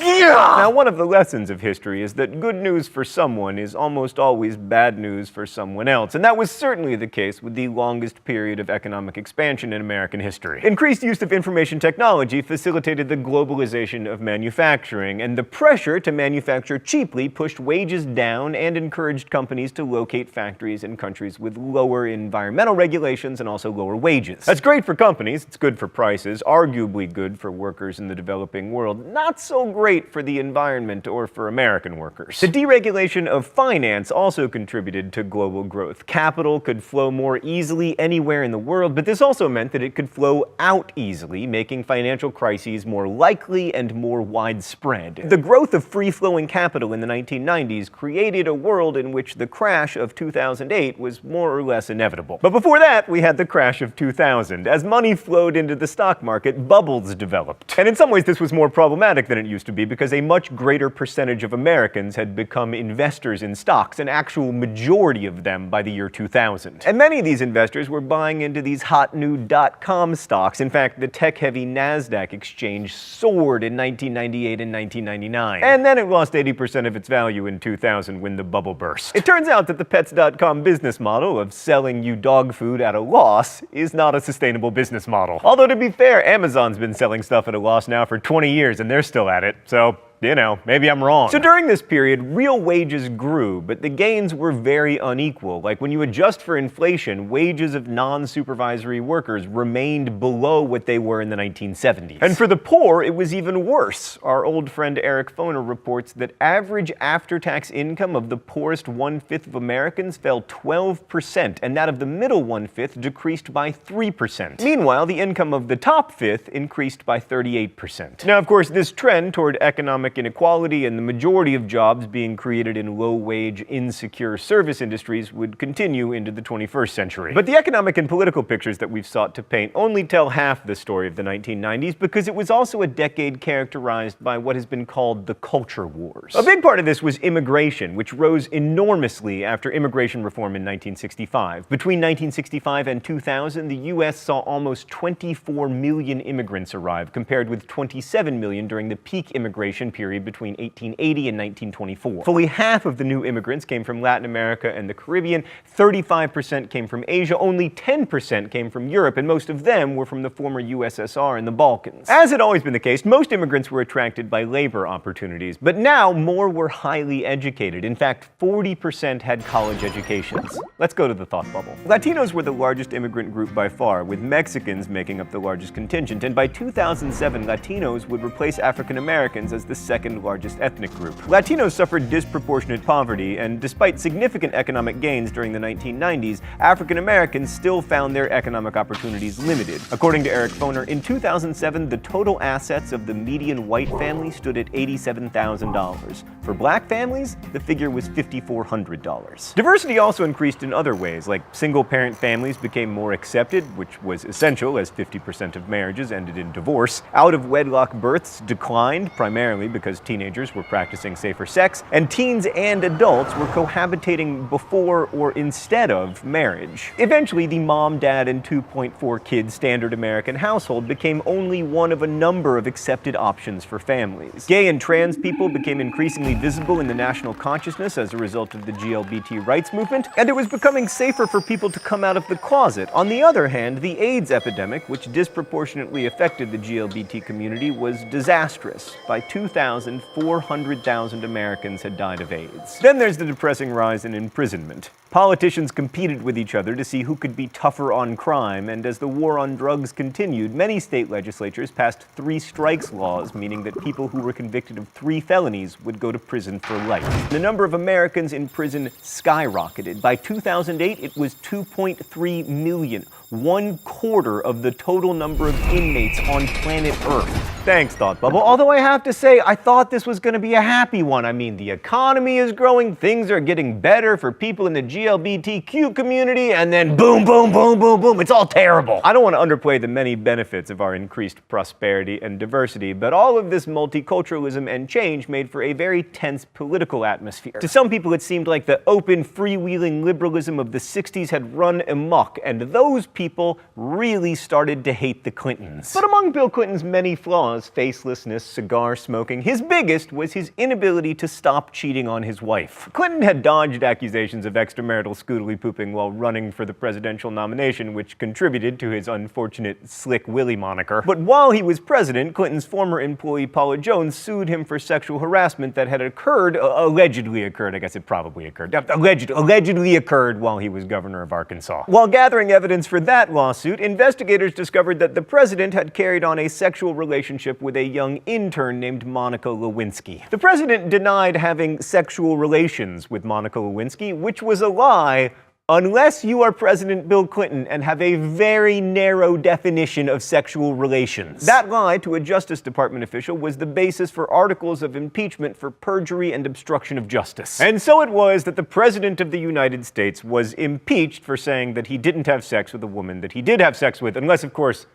S1: Yeah! Now, one of the lessons of history is that good news for someone is almost always bad news for someone else, and that was certainly the case with the longest period of economic expansion in American history. Increased use of information technology facilitated the globalization of manufacturing, and the pressure to manufacture cheaply pushed wages down and encouraged companies to locate factories in countries with lower environmental regulations and also lower wages. That's great for companies, it's good for prices, arguably good for workers in the developing world, not so great for the environment or for American workers. The deregulation of finance also contributed to global growth. Capital could flow more easily anywhere in the world, but this also meant that it could flow out easily, making financial crises more likely and more widespread. The growth of free-flowing capital in the 1990s created a world in which the crash of 2008 was more or less inevitable. But before that, we had the crash of 2000. As money flowed into the stock market, bubbles developed. And in some ways, this was more problematic than it used to be because a much greater percentage of Americans had become investors in stocks, an actual majority of them by the year 2000. And many of these investors were buying into these hot new dot-com stocks. In fact, the tech-heavy NASDAQ exchange soared in 1998 and 1999. And then it lost 80% of its value in 2000 when the bubble burst. It turns out that the Pets.com business model of selling you dog food at a loss is not a sustainable business model. Although, to be fair, Amazon's been selling stuff at a loss now for 20 years and they're still at it, so you know, maybe I'm wrong. So during this period, real wages grew, but the gains were very unequal. Like when you adjust for inflation, wages of non-supervisory workers remained below what they were in the 1970s. And for the poor, it was even worse. Our old friend Eric Foner reports that average after-tax income of the poorest 1/5 of Americans fell 12%, and that of the middle 1/5 decreased by 3%. Meanwhile, the income of the top fifth increased by 38%. Now, of course, this trend toward economic economic inequality and the majority of jobs being created in low-wage, insecure service industries would continue into the 21st century. But the economic and political pictures that we've sought to paint only tell half the story of the 1990s, because it was also a decade characterized by what has been called the culture wars. A big part of this was immigration, which rose enormously after immigration reform in 1965. Between 1965 and 2000, the U.S. saw almost 24 million immigrants arrive, compared with 27 million during the peak immigration period between 1880 and 1924. Fully half of the new immigrants came from Latin America and the Caribbean, 35% came from Asia, only 10% came from Europe, and most of them were from the former USSR and the Balkans. As had always been the case, most immigrants were attracted by labor opportunities, but now more were highly educated. In fact, 40% had college educations. Let's go to the thought bubble. Latinos were the largest immigrant group by far, with Mexicans making up the largest contingent, and by 2007, Latinos would replace African Americans as the second largest ethnic group. Latinos suffered disproportionate poverty, and despite significant economic gains during the 1990s, African Americans still found their economic opportunities limited. According to Eric Foner, in 2007, the total assets of the median white family stood at $87,000. For black families, the figure was $5,400. Diversity also increased in other ways, like single-parent families became more accepted, which was essential as 50% of marriages ended in divorce. Out-of-wedlock births declined, primarily because teenagers were practicing safer sex, and teens and adults were cohabitating before or instead of marriage. Eventually, the mom, dad, and 2.4 kids standard American household became only one of a number of accepted options for families. Gay and trans people became increasingly visible in the national consciousness as a result of the LGBT rights movement, and it was becoming safer for people to come out of the closet. On the other hand, the AIDS epidemic, which disproportionately affected the LGBT community, was disastrous. By 2000, 400,000 Americans had died of AIDS. Then there's the depressing rise in imprisonment. Politicians competed with each other to see who could be tougher on crime, and as the war on drugs continued, many state legislatures passed 3 strikes laws, meaning that people who were convicted of 3 felonies would go to prison for life. The number of Americans in prison skyrocketed. By 2008, it was 2.3 million, 1/4 of the total number of inmates on planet Earth. Thanks, Thought Bubble. Although I have to say, I thought this was going to be a happy one. I mean, the economy is growing, things are getting better for people in the GLBTQ community, and then boom, boom, boom, boom, boom, it's all terrible. I don't want to underplay the many benefits of our increased prosperity and diversity, but all of this multiculturalism and change made for a very tense political atmosphere. To some people, it seemed like the open, freewheeling liberalism of the 60s had run amok, and those people really started to hate the Clintons. But among Bill Clinton's many flaws, facelessness, cigar smoking, his biggest was his inability to stop cheating on his wife. Clinton had dodged accusations of extramarital scootily pooping while running for the presidential nomination, which contributed to his unfortunate Slick Willie moniker. But while he was president, Clinton's former employee Paula Jones sued him for sexual harassment that had allegedly occurred, I guess it probably occurred, allegedly occurred while he was governor of Arkansas. While gathering evidence for that lawsuit, investigators discovered that the president had carried on a sexual relationship with a young intern named Monica Lewinsky. The president denied having sexual relations with Monica Lewinsky, which was a lie, unless you are President Bill Clinton and have a very narrow definition of sexual relations. That lie to a Justice Department official was the basis for articles of impeachment for perjury and obstruction of justice. And so it was that the President of the United States was impeached for saying that he didn't have sex with a woman that he did have sex with, unless, of course,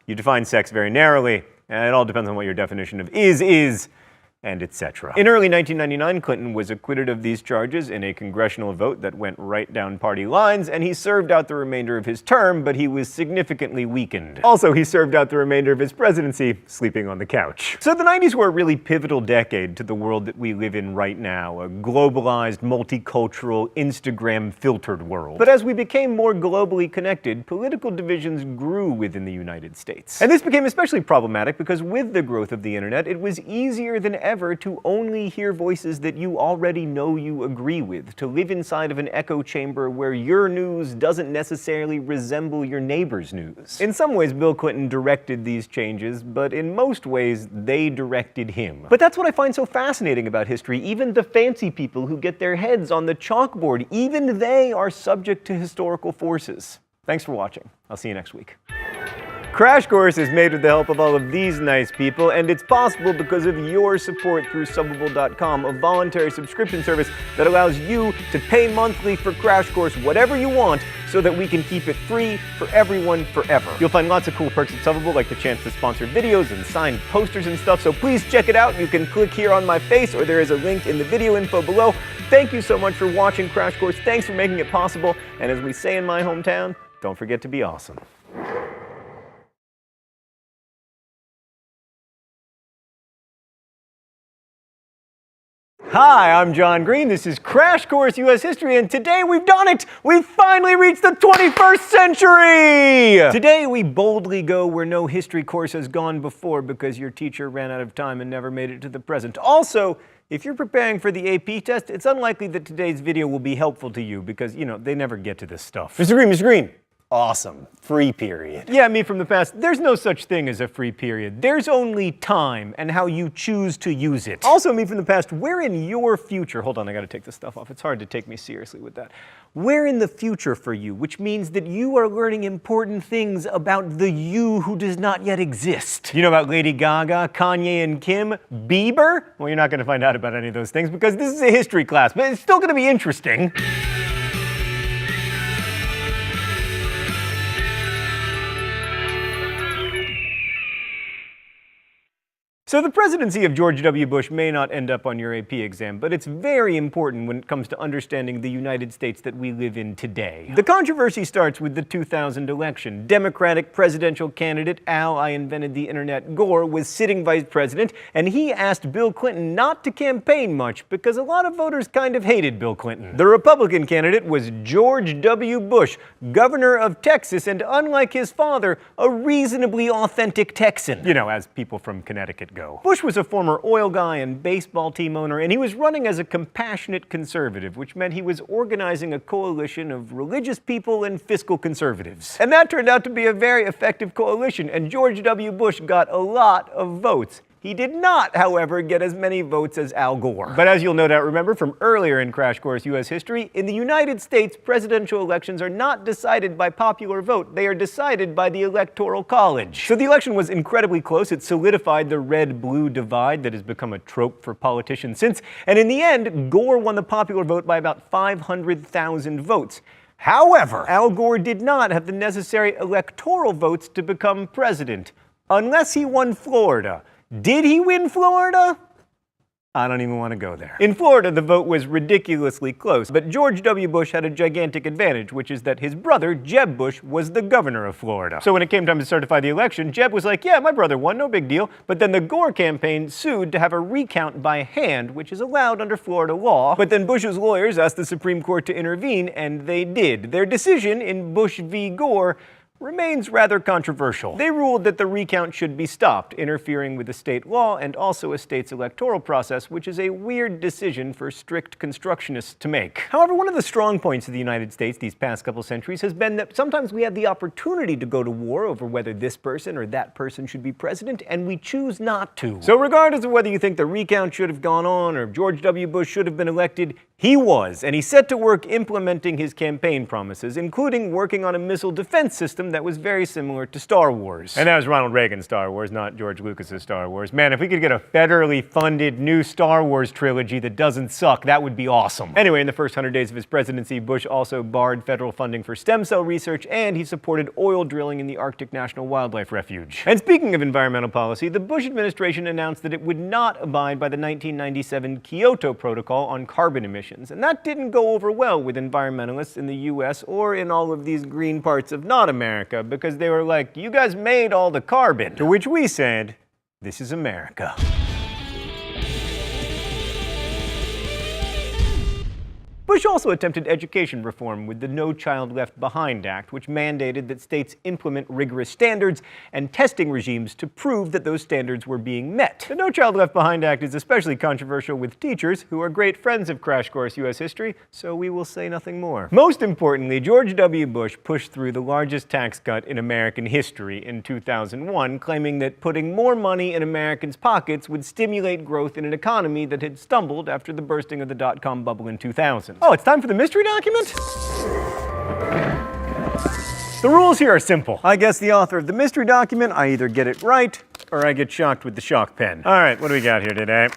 S1: you define sex very narrowly, and it all depends on what your definition of is, and etc. In early 1999, Clinton was acquitted of these charges in a congressional vote that went right down party lines, and he served out the remainder of his term, but he was significantly weakened. Also, he served out the remainder of his presidency sleeping on the couch. So the 90s were a really pivotal decade to the world that we live in right now, a globalized, multicultural, Instagram-filtered world. But as we became more globally connected, political divisions grew within the United States. And this became especially problematic because with the growth of the internet, it was easier than ever to only hear voices that you already know you agree with, to live inside of an echo chamber where your news doesn't necessarily resemble your neighbor's news. In some ways, Bill Clinton directed these changes, but in most ways, they directed him. But that's what I find so fascinating about history. Even the fancy people who get their heads on the chalkboard, even they are subject to historical forces. Thanks for watching. I'll see you next week. Crash Course is made with the help of all of these nice people, and it's possible because of your support through Subbable.com, a voluntary subscription service that allows you to pay monthly for Crash Course whatever you want so that we can keep it free for everyone forever. You'll find lots of cool perks at Subbable, like the chance to sponsor videos and signed posters and stuff, so please check it out. You can click here on my face, or there is a link in the video info below. Thank you so much for watching Crash Course. Thanks for making it possible, and as we say in my hometown, don't forget to be awesome. Hi, I'm John Green. This is Crash Course U.S. History, and today we've done it! We've finally reached the 21st century! Today we boldly go where no history course has gone before because your teacher ran out of time and never made it to the present. Also, if you're preparing for the AP test, it's unlikely that today's video will be helpful to you because, you know, they never get to this stuff.
S2: Mr. Green. Awesome. Free period.
S1: Yeah, me from the past. There's no such thing as a free period. There's only time and how you choose to use it. Also, me from the past, where in your future, hold on, I gotta take this stuff off. It's hard to take me seriously with that. Where in the future for you, which means that you are learning important things about the you who does not yet exist. You know about Lady Gaga, Kanye and Kim, Bieber? Well, you're not gonna find out about any of those things because this is a history class, but it's still gonna be interesting. So the presidency of George W. Bush may not end up on your AP exam, but it's very important when it comes to understanding the United States that we live in today. The controversy starts with the 2000 election. Democratic presidential candidate Al I Invented the Internet Gore was sitting vice president, and he asked Bill Clinton not to campaign much because a lot of voters kind of hated Bill Clinton. The Republican candidate was George W. Bush, governor of Texas, and unlike his father, a reasonably authentic Texan. You know, as people from Connecticut go. Bush was a former oil guy and baseball team owner, and he was running as a compassionate conservative, which meant he was organizing a coalition of religious people and fiscal conservatives. And that turned out to be a very effective coalition, and George W. Bush got a lot of votes. He did not, however, get as many votes as Al Gore. But as you'll no doubt remember from earlier in Crash Course U.S. History, in the United States, presidential elections are not decided by popular vote. They are decided by the Electoral College. So the election was incredibly close. It solidified the red-blue divide that has become a trope for politicians since. And in the end, Gore won the popular vote by about 500,000 votes. However, Al Gore did not have the necessary electoral votes to become president, unless he won Florida. Did he win Florida? I don't even want to go there. In Florida, the vote was ridiculously close, but George W. Bush had a gigantic advantage, which is that his brother, Jeb Bush, was the governor of Florida. So when it came time to certify the election, Jeb was like, yeah, my brother won, no big deal. But then the Gore campaign sued to have a recount by hand, which is allowed under Florida law. But then Bush's lawyers asked the Supreme Court to intervene, and they did. Their decision in Bush v. Gore remains rather controversial. They ruled that the recount should be stopped, interfering with the state law and also a state's electoral process, which is a weird decision for strict constructionists to make. However, one of the strong points of the United States these past couple centuries has been that sometimes we have the opportunity to go to war over whether this person or that person should be president, and we choose not to. So regardless of whether you think the recount should have gone on or George W. Bush should have been elected, he was, and he set to work implementing his campaign promises, including working on a missile defense system that was very similar to Star Wars. And that was Ronald Reagan's Star Wars, not George Lucas's Star Wars. Man, if we could get a federally funded new Star Wars trilogy that doesn't suck, that would be awesome. Anyway, in the first 100 days of his presidency, Bush also barred federal funding for stem cell research, and he supported oil drilling in the Arctic National Wildlife Refuge. And speaking of environmental policy, the Bush administration announced that it would not abide by the 1997 Kyoto Protocol on carbon emissions. And that didn't go over well with environmentalists in the US or in all of these green parts of not America, because they were like, you guys made all the carbon. To which we said, this is America. Bush also attempted education reform with the No Child Left Behind Act, which mandated that states implement rigorous standards and testing regimes to prove that those standards were being met. The No Child Left Behind Act is especially controversial with teachers, who are great friends of Crash Course U.S. History, so we will say nothing more. Most importantly, George W. Bush pushed through the largest tax cut in American history in 2001, claiming that putting more money in Americans' pockets would stimulate growth in an economy that had stumbled after the bursting of the dot-com bubble in 2000. Oh, it's time for the mystery document? The rules here are simple. I guess the author of the mystery document, I either get it right, or I get shocked with the shock pen. All right, what do we got here today?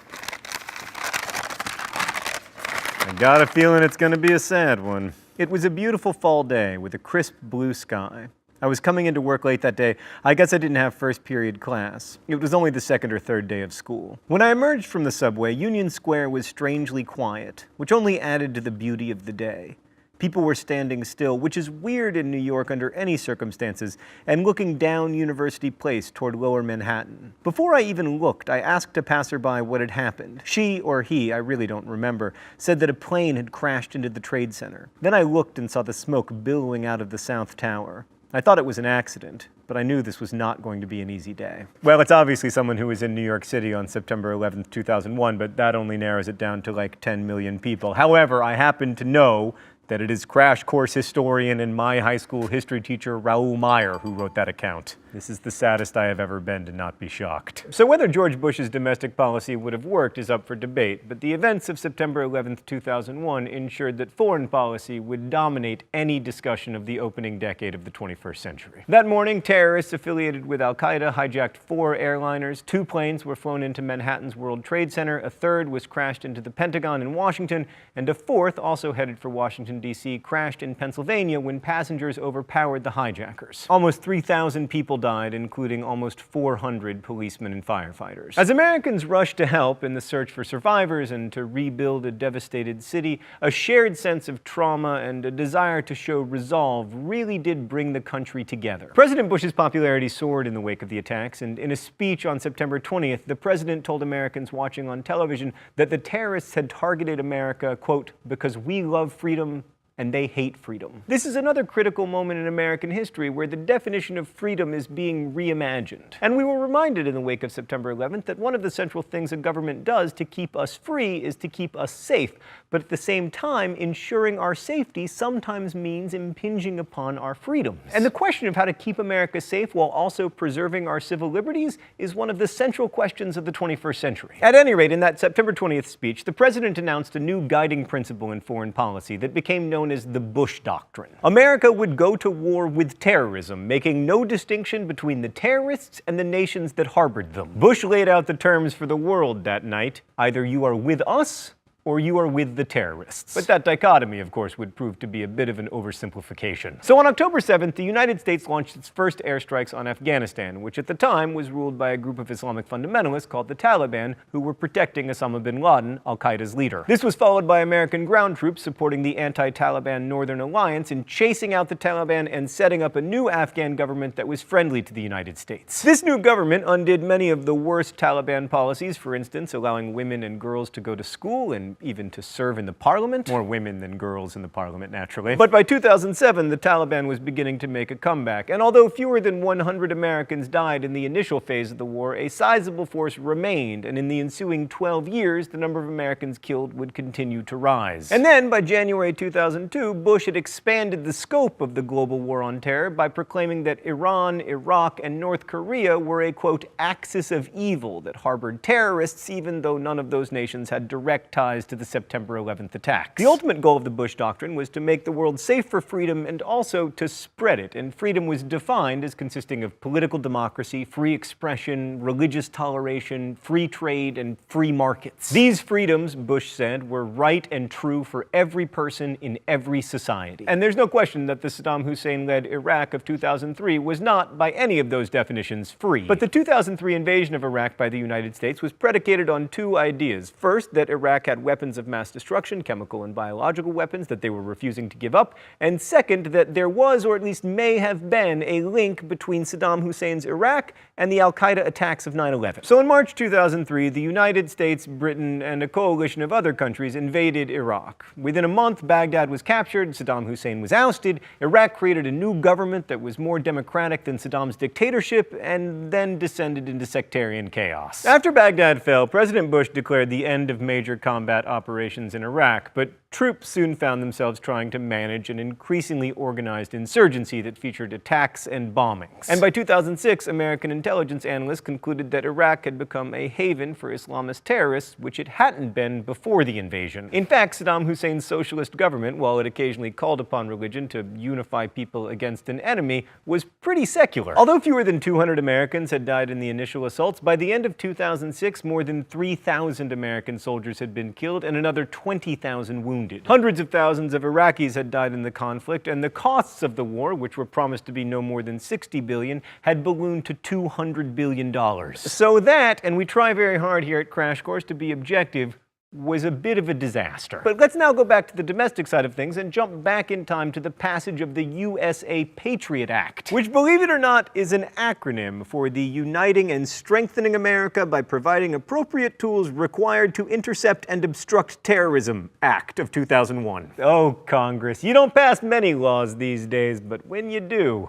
S1: I got a feeling it's gonna be a sad one. It was a beautiful fall day with a crisp blue sky. I was coming into work late that day. I guess I didn't have first period class. It was only the second or third day of school. When I emerged from the subway, Union Square was strangely quiet, which only added to the beauty of the day. People were standing still, which is weird in New York under any circumstances, and looking down University Place toward Lower Manhattan. Before I even looked, I asked a passerby what had happened. She, or he, I really don't remember, said that a plane had crashed into the Trade Center. Then I looked and saw the smoke billowing out of the South Tower. I thought it was an accident, but I knew this was not going to be an easy day. Well, it's obviously someone who was in New York City on September 11th, 2001, but that only narrows it down to like 10 million people. However, I happen to know that it is crash course historian and my high school history teacher Raoul Meyer who wrote that account. This is the saddest I have ever been to not be shocked. So whether George Bush's domestic policy would have worked is up for debate, but the events of September 11th, 2001 ensured that foreign policy would dominate any discussion of the opening decade of the 21st century. That morning, terrorists affiliated with Al-Qaeda hijacked 4 airliners. 2 planes were flown into Manhattan's World Trade Center, a third was crashed into the Pentagon in Washington, and a fourth, also headed for Washington, D.C., crashed in Pennsylvania when passengers overpowered the hijackers. Almost 3,000 people died, including almost 400 policemen and firefighters. As Americans rushed to help in the search for survivors and to rebuild a devastated city, a shared sense of trauma and a desire to show resolve really did bring the country together. President Bush's popularity soared in the wake of the attacks, and in a speech on September 20th, the president told Americans watching on television that the terrorists had targeted America, quote, because we love freedom and they hate freedom. This is another critical moment in American history where the definition of freedom is being reimagined. And we were reminded in the wake of September 11th that one of the central things a government does to keep us free is to keep us safe. But at the same time, ensuring our safety sometimes means impinging upon our freedoms. And the question of how to keep America safe while also preserving our civil liberties is one of the central questions of the 21st century. At any rate, in that September 20th speech, the president announced a new guiding principle in foreign policy that became known as the Bush Doctrine. America would go to war with terrorism, making no distinction between the terrorists and the nations that harbored them. Bush laid out the terms for the world that night: either you are with us, or you are with the terrorists. But that dichotomy, of course, would prove to be a bit of an oversimplification. So on October 7th, the United States launched its first airstrikes on Afghanistan, which at the time was ruled by a group of Islamic fundamentalists called the Taliban, who were protecting Osama bin Laden, Al-Qaeda's leader. This was followed by American ground troops supporting the anti-Taliban Northern Alliance in chasing out the Taliban and setting up a new Afghan government that was friendly to the United States. This new government undid many of the worst Taliban policies, for instance, allowing women and girls to go to school and even to serve in the parliament. More women than girls in the parliament, naturally. But by 2007, the Taliban was beginning to make a comeback. And although fewer than 100 Americans died in the initial phase of the war, a sizable force remained. And in the ensuing 12 years, the number of Americans killed would continue to rise. And then, by January 2002, Bush had expanded the scope of the global war on terror by proclaiming that Iran, Iraq, and North Korea were a, quote, axis of evil that harbored terrorists, even though none of those nations had direct ties to the September 11th attacks. The ultimate goal of the Bush Doctrine was to make the world safe for freedom and also to spread it, and freedom was defined as consisting of political democracy, free expression, religious toleration, free trade, and free markets. These freedoms, Bush said, were right and true for every person in every society. And there's no question that the Saddam Hussein-led Iraq of 2003 was not, by any of those definitions, free. But the 2003 invasion of Iraq by the United States was predicated on 2 ideas. First, that Iraq had weapons of mass destruction, chemical and biological weapons that they were refusing to give up, and second, that there was, or at least may have been, a link between Saddam Hussein's Iraq and the Al-Qaeda attacks of 9/11. So in March 2003, the United States, Britain, and a coalition of other countries invaded Iraq. Within a month, Baghdad was captured, Saddam Hussein was ousted, Iraq created a new government that was more democratic than Saddam's dictatorship, and then descended into sectarian chaos. After Baghdad fell, President Bush declared the end of major combat combat operations in Iraq, but troops soon found themselves trying to manage an increasingly organized insurgency that featured attacks and bombings. And by 2006, American intelligence analysts concluded that Iraq had become a haven for Islamist terrorists, which it hadn't been before the invasion. In fact, Saddam Hussein's socialist government, while it occasionally called upon religion to unify people against an enemy, was pretty secular. Although fewer than 200 Americans had died in the initial assaults, by the end of 2006, more than 3,000 American soldiers had been killed and another 20,000 wounded. Hundreds of thousands of Iraqis had died in the conflict, and the costs of the war, which were promised to be no more than $60 billion, had ballooned to $200 billion. So that, and we try very hard here at Crash Course to be objective, was a bit of a disaster. But let's now go back to the domestic side of things and jump back in time to the passage of the USA Patriot Act, which, believe it or not, is an acronym for the Uniting and Strengthening America by Providing Appropriate Tools Required to Intercept and Obstruct Terrorism Act of 2001. Oh, Congress, you don't pass many laws these days, but when you do,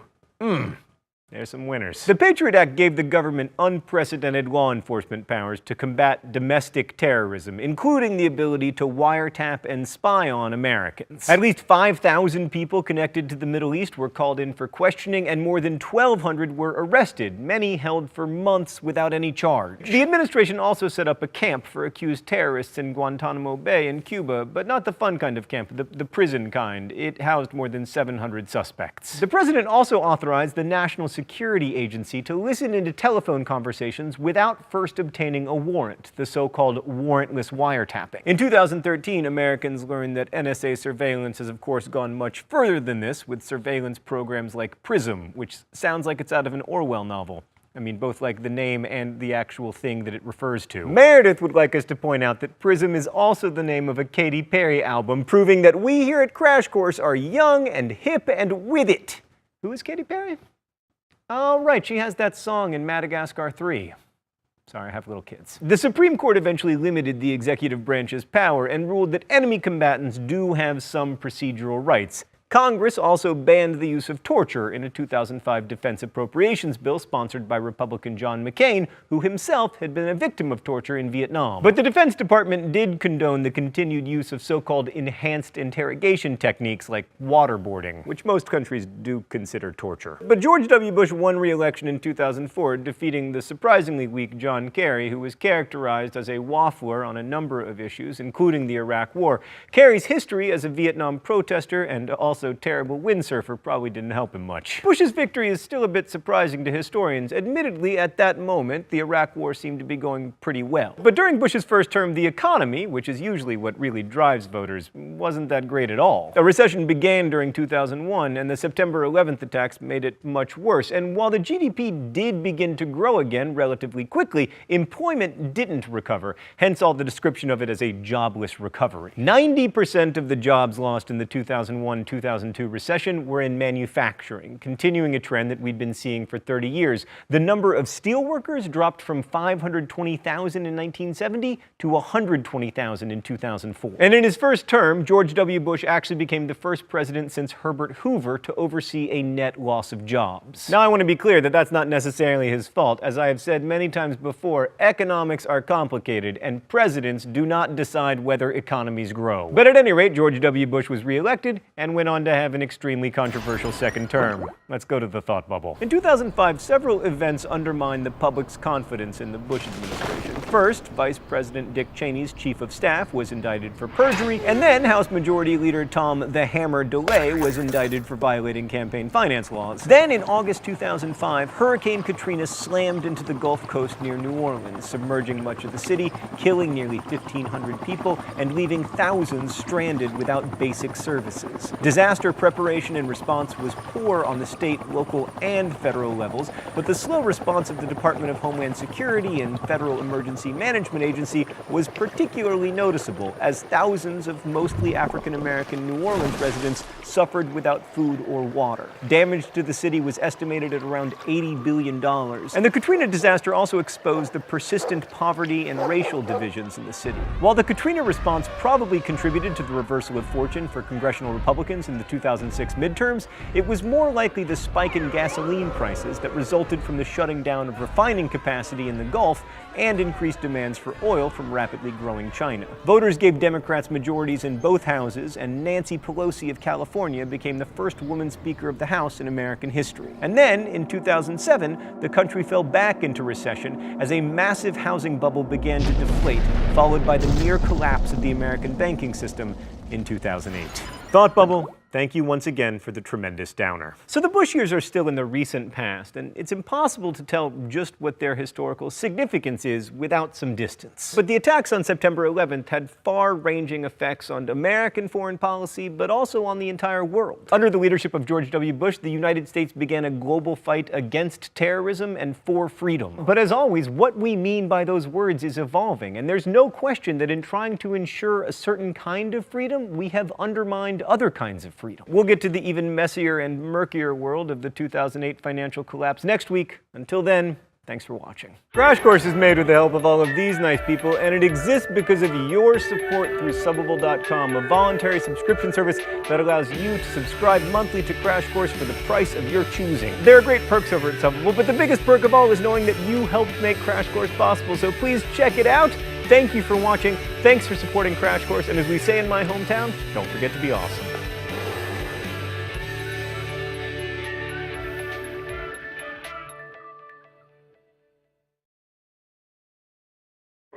S1: there's some winners. The Patriot Act gave the government unprecedented law enforcement powers to combat domestic terrorism, including the ability to wiretap and spy on Americans. At least 5,000 people connected to the Middle East were called in for questioning, and more than 1,200 were arrested, many held for months without any charge. The administration also set up a camp for accused terrorists in Guantanamo Bay in Cuba, but not the fun kind of camp, the prison kind. It housed more than 700 suspects. The president also authorized the National Security Agency to listen into telephone conversations without first obtaining a warrant, the so-called warrantless wiretapping. In 2013, Americans learned that NSA surveillance has of course gone much further than this, with surveillance programs like PRISM, which sounds like it's out of an Orwell novel. I mean, both like the name and the actual thing that it refers to. Meredith would like us to point out that PRISM is also the name of a Katy Perry album, proving that we here at Crash Course are young and hip and with it. Who is Katy Perry? Oh, right, she has that song in Madagascar 3. Sorry, I have little kids. The Supreme Court eventually limited the executive branch's power and ruled that enemy combatants do have some procedural rights. Congress also banned the use of torture in a 2005 defense appropriations bill sponsored by Republican John McCain, who himself had been a victim of torture in Vietnam. But the Defense Department did condone the continued use of so-called enhanced interrogation techniques like waterboarding, which most countries do consider torture. But George W. Bush won re-election in 2004, defeating the surprisingly weak John Kerry, who was characterized as a waffler on a number of issues, including the Iraq War. Kerry's history as a Vietnam protester and also terrible windsurfer probably didn't help him much. Bush's victory is still a bit surprising to historians. Admittedly, at that moment, the Iraq War seemed to be going pretty well. But during Bush's first term, the economy, which is usually what really drives voters, wasn't that great at all. A recession began during 2001, and the September 11th attacks made it much worse. And while the GDP did begin to grow again relatively quickly, employment didn't recover, hence all the description of it as a jobless recovery. 90% of the jobs lost in the 2001-2002 recession were in manufacturing, continuing a trend that we'd been seeing for 30 years. The number of steelworkers dropped from 520,000 in 1970 to 120,000 in 2004. And in his first term, George W. Bush actually became the first president since Herbert Hoover to oversee a net loss of jobs. Now, I want to be clear that that's not necessarily his fault. As I have said many times before, economics are complicated, and presidents do not decide whether economies grow. But at any rate, George W. Bush was reelected and went on to have an extremely controversial second term. Let's go to the thought bubble. In 2005, several events undermined the public's confidence in the Bush administration. First, Vice President Dick Cheney's chief of staff was indicted for perjury, and then House Majority Leader Tom "the Hammer" DeLay was indicted for violating campaign finance laws. Then in August 2005, Hurricane Katrina slammed into the Gulf Coast near New Orleans, submerging much of the city, killing nearly 1,500 people, and leaving thousands stranded without basic services. Disaster preparation and response was poor on the state, local, and federal levels, but the slow response of the Department of Homeland Security and Federal Emergency Management Agency was particularly noticeable, as thousands of mostly African-American New Orleans residents suffered without food or water. Damage to the city was estimated at around $80 billion. And the Katrina disaster also exposed the persistent poverty and racial divisions in the city. While the Katrina response probably contributed to the reversal of fortune for congressional Republicans in the 2006 midterms, it was more likely the spike in gasoline prices that resulted from the shutting down of refining capacity in the Gulf and increased demands for oil from rapidly growing China. Voters gave Democrats majorities in both houses, and Nancy Pelosi of California became the first woman Speaker of the House in American history. And then, in 2007, the country fell back into recession as a massive housing bubble began to deflate, followed by the near collapse of the American banking system in 2008. Thought Bubble, thank you once again for the tremendous downer. So the Bush years are still in the recent past, and it's impossible to tell just what their historical significance is without some distance. But the attacks on September 11th had far-ranging effects on American foreign policy, but also on the entire world. Under the leadership of George W. Bush, the United States began a global fight against terrorism and for freedom. But as always, what we mean by those words is evolving, and there's no question that in trying to ensure a certain kind of freedom, we have undermined other kinds of freedom. We'll get to the even messier and murkier world of the 2008 financial collapse next week. Until then, thanks for watching. Crash Course is made with the help of all of these nice people, and it exists because of your support through Subbable.com, a voluntary subscription service that allows you to subscribe monthly to Crash Course for the price of your choosing. There are great perks over at Subbable, but the biggest perk of all is knowing that you helped make Crash Course possible, so please check it out. Thank you for watching, thanks for supporting Crash Course, and as we say in my hometown, don't forget to be awesome.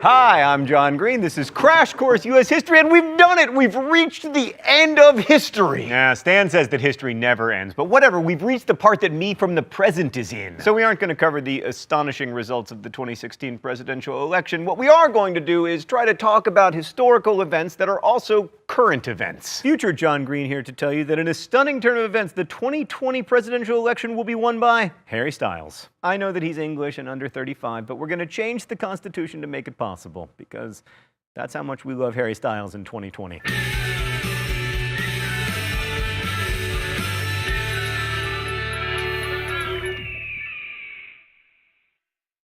S1: Hi, I'm John Green. This is Crash Course U.S. History, and we've done it! We've reached the end of history! Yeah, Stan says that history never ends, but whatever, we've reached the part that Me from the Present is in. So we aren't going to cover the astonishing results of the 2016 presidential election. What we are going to do is try to talk about historical events that are also current events. Future John Green here to tell you that in a stunning turn of events, the 2020 presidential election will be won by Harry Styles. I know that he's English and under 35, but we're going to change the Constitution to make it possible, because that's how much we love Harry Styles in 2020.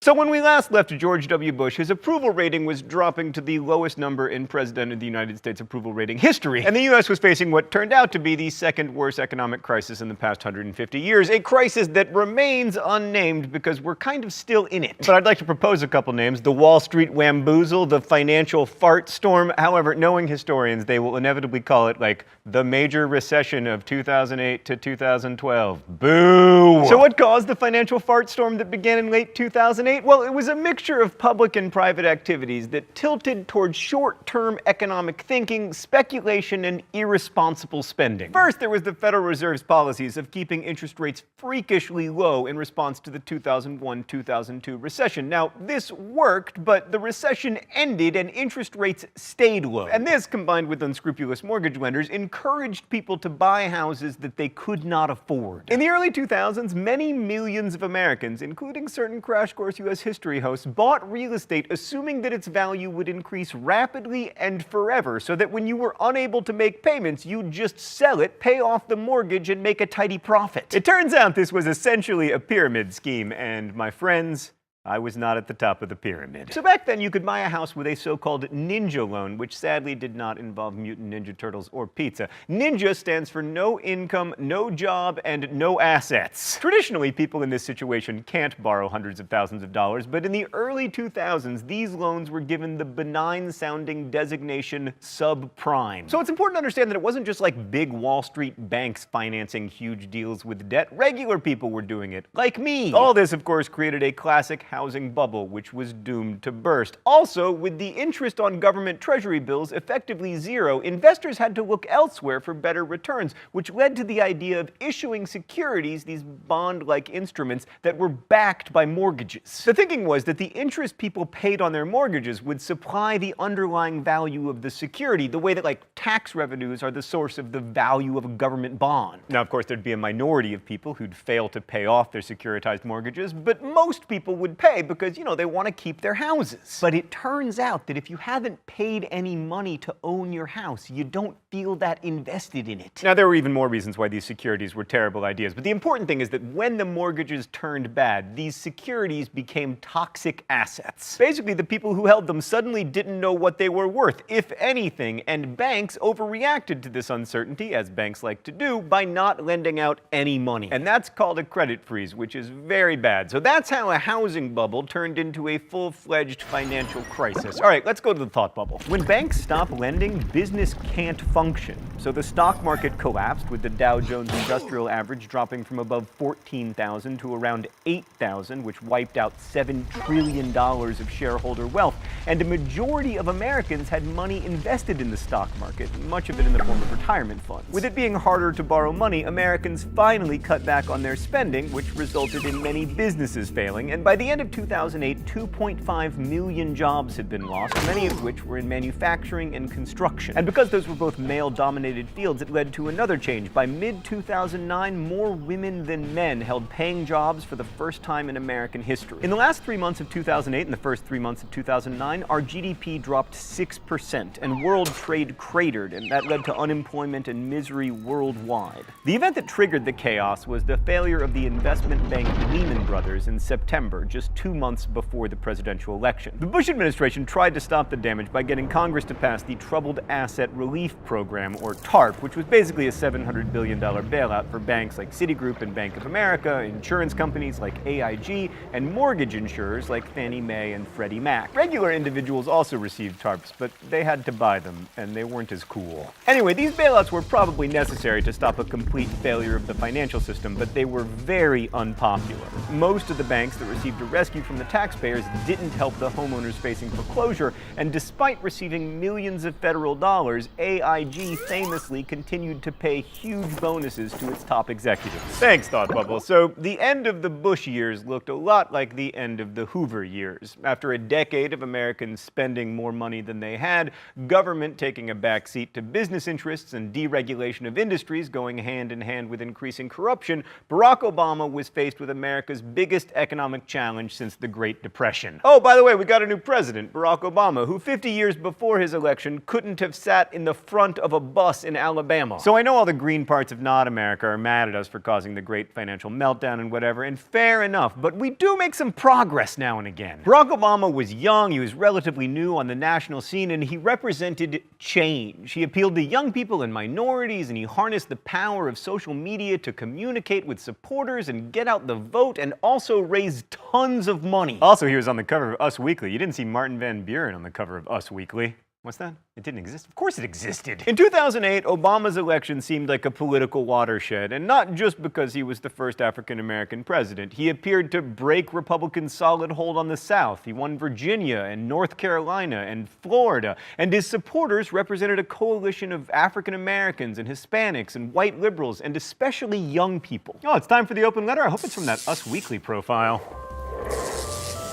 S1: So when we last left George W. Bush, his approval rating was dropping to the lowest number in President of the United States approval rating history. And the U.S. was facing what turned out to be the second worst economic crisis in the past 150 years, a crisis that remains unnamed because we're kind of still in it. But I'd like to propose a couple names: the Wall Street Wamboozle, the financial fart storm. However, knowing historians, they will inevitably call it like the major recession of 2008 to 2012. Boo! So what caused the financial fart storm that began in late 2008? Well, it was a mixture of public and private activities that tilted towards short-term economic thinking, speculation, and irresponsible spending. First, there was the Federal Reserve's policies of keeping interest rates freakishly low in response to the 2001-2002 recession. Now, this worked, but the recession ended and interest rates stayed low. And this, combined with unscrupulous mortgage lenders, encouraged people to buy houses that they could not afford. In the early 2000s, many millions of Americans, including certain Crash Course U.S. history hosts, bought real estate assuming that its value would increase rapidly and forever, so that when you were unable to make payments, you'd just sell it, pay off the mortgage, and make a tidy profit. It turns out this was essentially a pyramid scheme, and my friends, I was not at the top of the pyramid. So back then, you could buy a house with a so-called ninja loan, which sadly did not involve Mutant Ninja Turtles or pizza. Ninja stands for no income, no job, and no assets. Traditionally, people in this situation can't borrow hundreds of thousands of dollars, but in the early 2000s, these loans were given the benign-sounding designation subprime. So it's important to understand that it wasn't just like big Wall Street banks financing huge deals with debt. Regular people were doing it, like me. All this, of course, created a classic housing bubble, which was doomed to burst. Also, with the interest on government treasury bills effectively zero, investors had to look elsewhere for better returns, which led to the idea of issuing securities, these bond-like instruments that were backed by mortgages. The thinking was that the interest people paid on their mortgages would supply the underlying value of the security, the way that, like, tax revenues are the source of the value of a government bond. Now, of course, there'd be a minority of people who'd fail to pay off their securitized mortgages, but most people would pay
S2: okay because, they want to keep their houses.
S1: But it turns out that if you haven't paid any money to own your house, you don't feel that invested in it. Now, there were even more reasons why these securities were terrible ideas, but the important thing is that when the mortgages turned bad, these securities became toxic assets. Basically, the people who held them suddenly didn't know what they were worth, if anything, and banks overreacted to this uncertainty, as banks like to do, by not lending out any money. And that's called a credit freeze, which is very bad. So that's how a housing bubble turned into a full-fledged financial crisis. All right, let's go to the thought bubble. When banks stop lending, business can't function. So the stock market collapsed, with the Dow Jones Industrial Average dropping from above 14,000 to around 8,000, which wiped out $7 trillion of shareholder wealth. And a majority of Americans had money invested in the stock market, much of it in the form of retirement funds. With it being harder to borrow money, Americans finally cut back on their spending, which resulted in many businesses failing. And by the end of 2008, 2.5 million jobs had been lost, many of which were in manufacturing and construction. And because those were both male-dominated fields, it led to another change. By mid-2009, more women than men held paying jobs for the first time in American history. In the last 3 months of 2008 and the first 3 months of 2009, our GDP dropped 6%, and world trade cratered, and that led to unemployment and misery worldwide. The event that triggered the chaos was the failure of the investment bank Lehman Brothers in September, just 2 months before the presidential election. The Bush administration tried to stop the damage by getting Congress to pass the Troubled Asset Relief Program, or TARP, which was basically a $700 billion bailout for banks like Citigroup and Bank of America, insurance companies like AIG, and mortgage insurers like Fannie Mae and Freddie Mac. Regular individuals also received TARPs, but they had to buy them, and they weren't as cool. Anyway, these bailouts were probably necessary to stop a complete failure of the financial system, but they were very unpopular. Most of the banks that received a rescue from the taxpayers didn't help the homeowners facing foreclosure, and despite receiving millions of federal dollars, AIG famously continued to pay huge bonuses to its top executives. Thanks, Thought Bubble. So the end of the Bush years looked a lot like the end of the Hoover years. After a decade of Americans spending more money than they had, government taking a backseat to business interests, and deregulation of industries going hand in hand with increasing corruption, Barack Obama was faced with America's biggest economic challenge since the Great Depression. Oh, by the way, we got a new president, Barack Obama, who 50 years before his election couldn't have sat in the front of a bus in Alabama. So I know all the green parts of not America are mad at us for causing the great financial meltdown and whatever, and fair enough, but we do make some progress now and again. Barack Obama was young, he was relatively new on the national scene, and he represented change. He appealed to young people and minorities, and he harnessed the power of social media to communicate with supporters and get out the vote, and also raise tons of money. Also, he was on the cover of Us Weekly. You didn't see Martin Van Buren on the cover of Us Weekly. What's that? It didn't exist? Of course it existed. In 2008, Obama's election seemed like a political watershed, and not just because he was the first African-American president. He appeared to break Republicans' solid hold on the South. He won Virginia and North Carolina and Florida, and his supporters represented a coalition of African-Americans and Hispanics and white liberals, and especially young people. Oh, it's time for the open letter. I hope it's from that Us Weekly profile.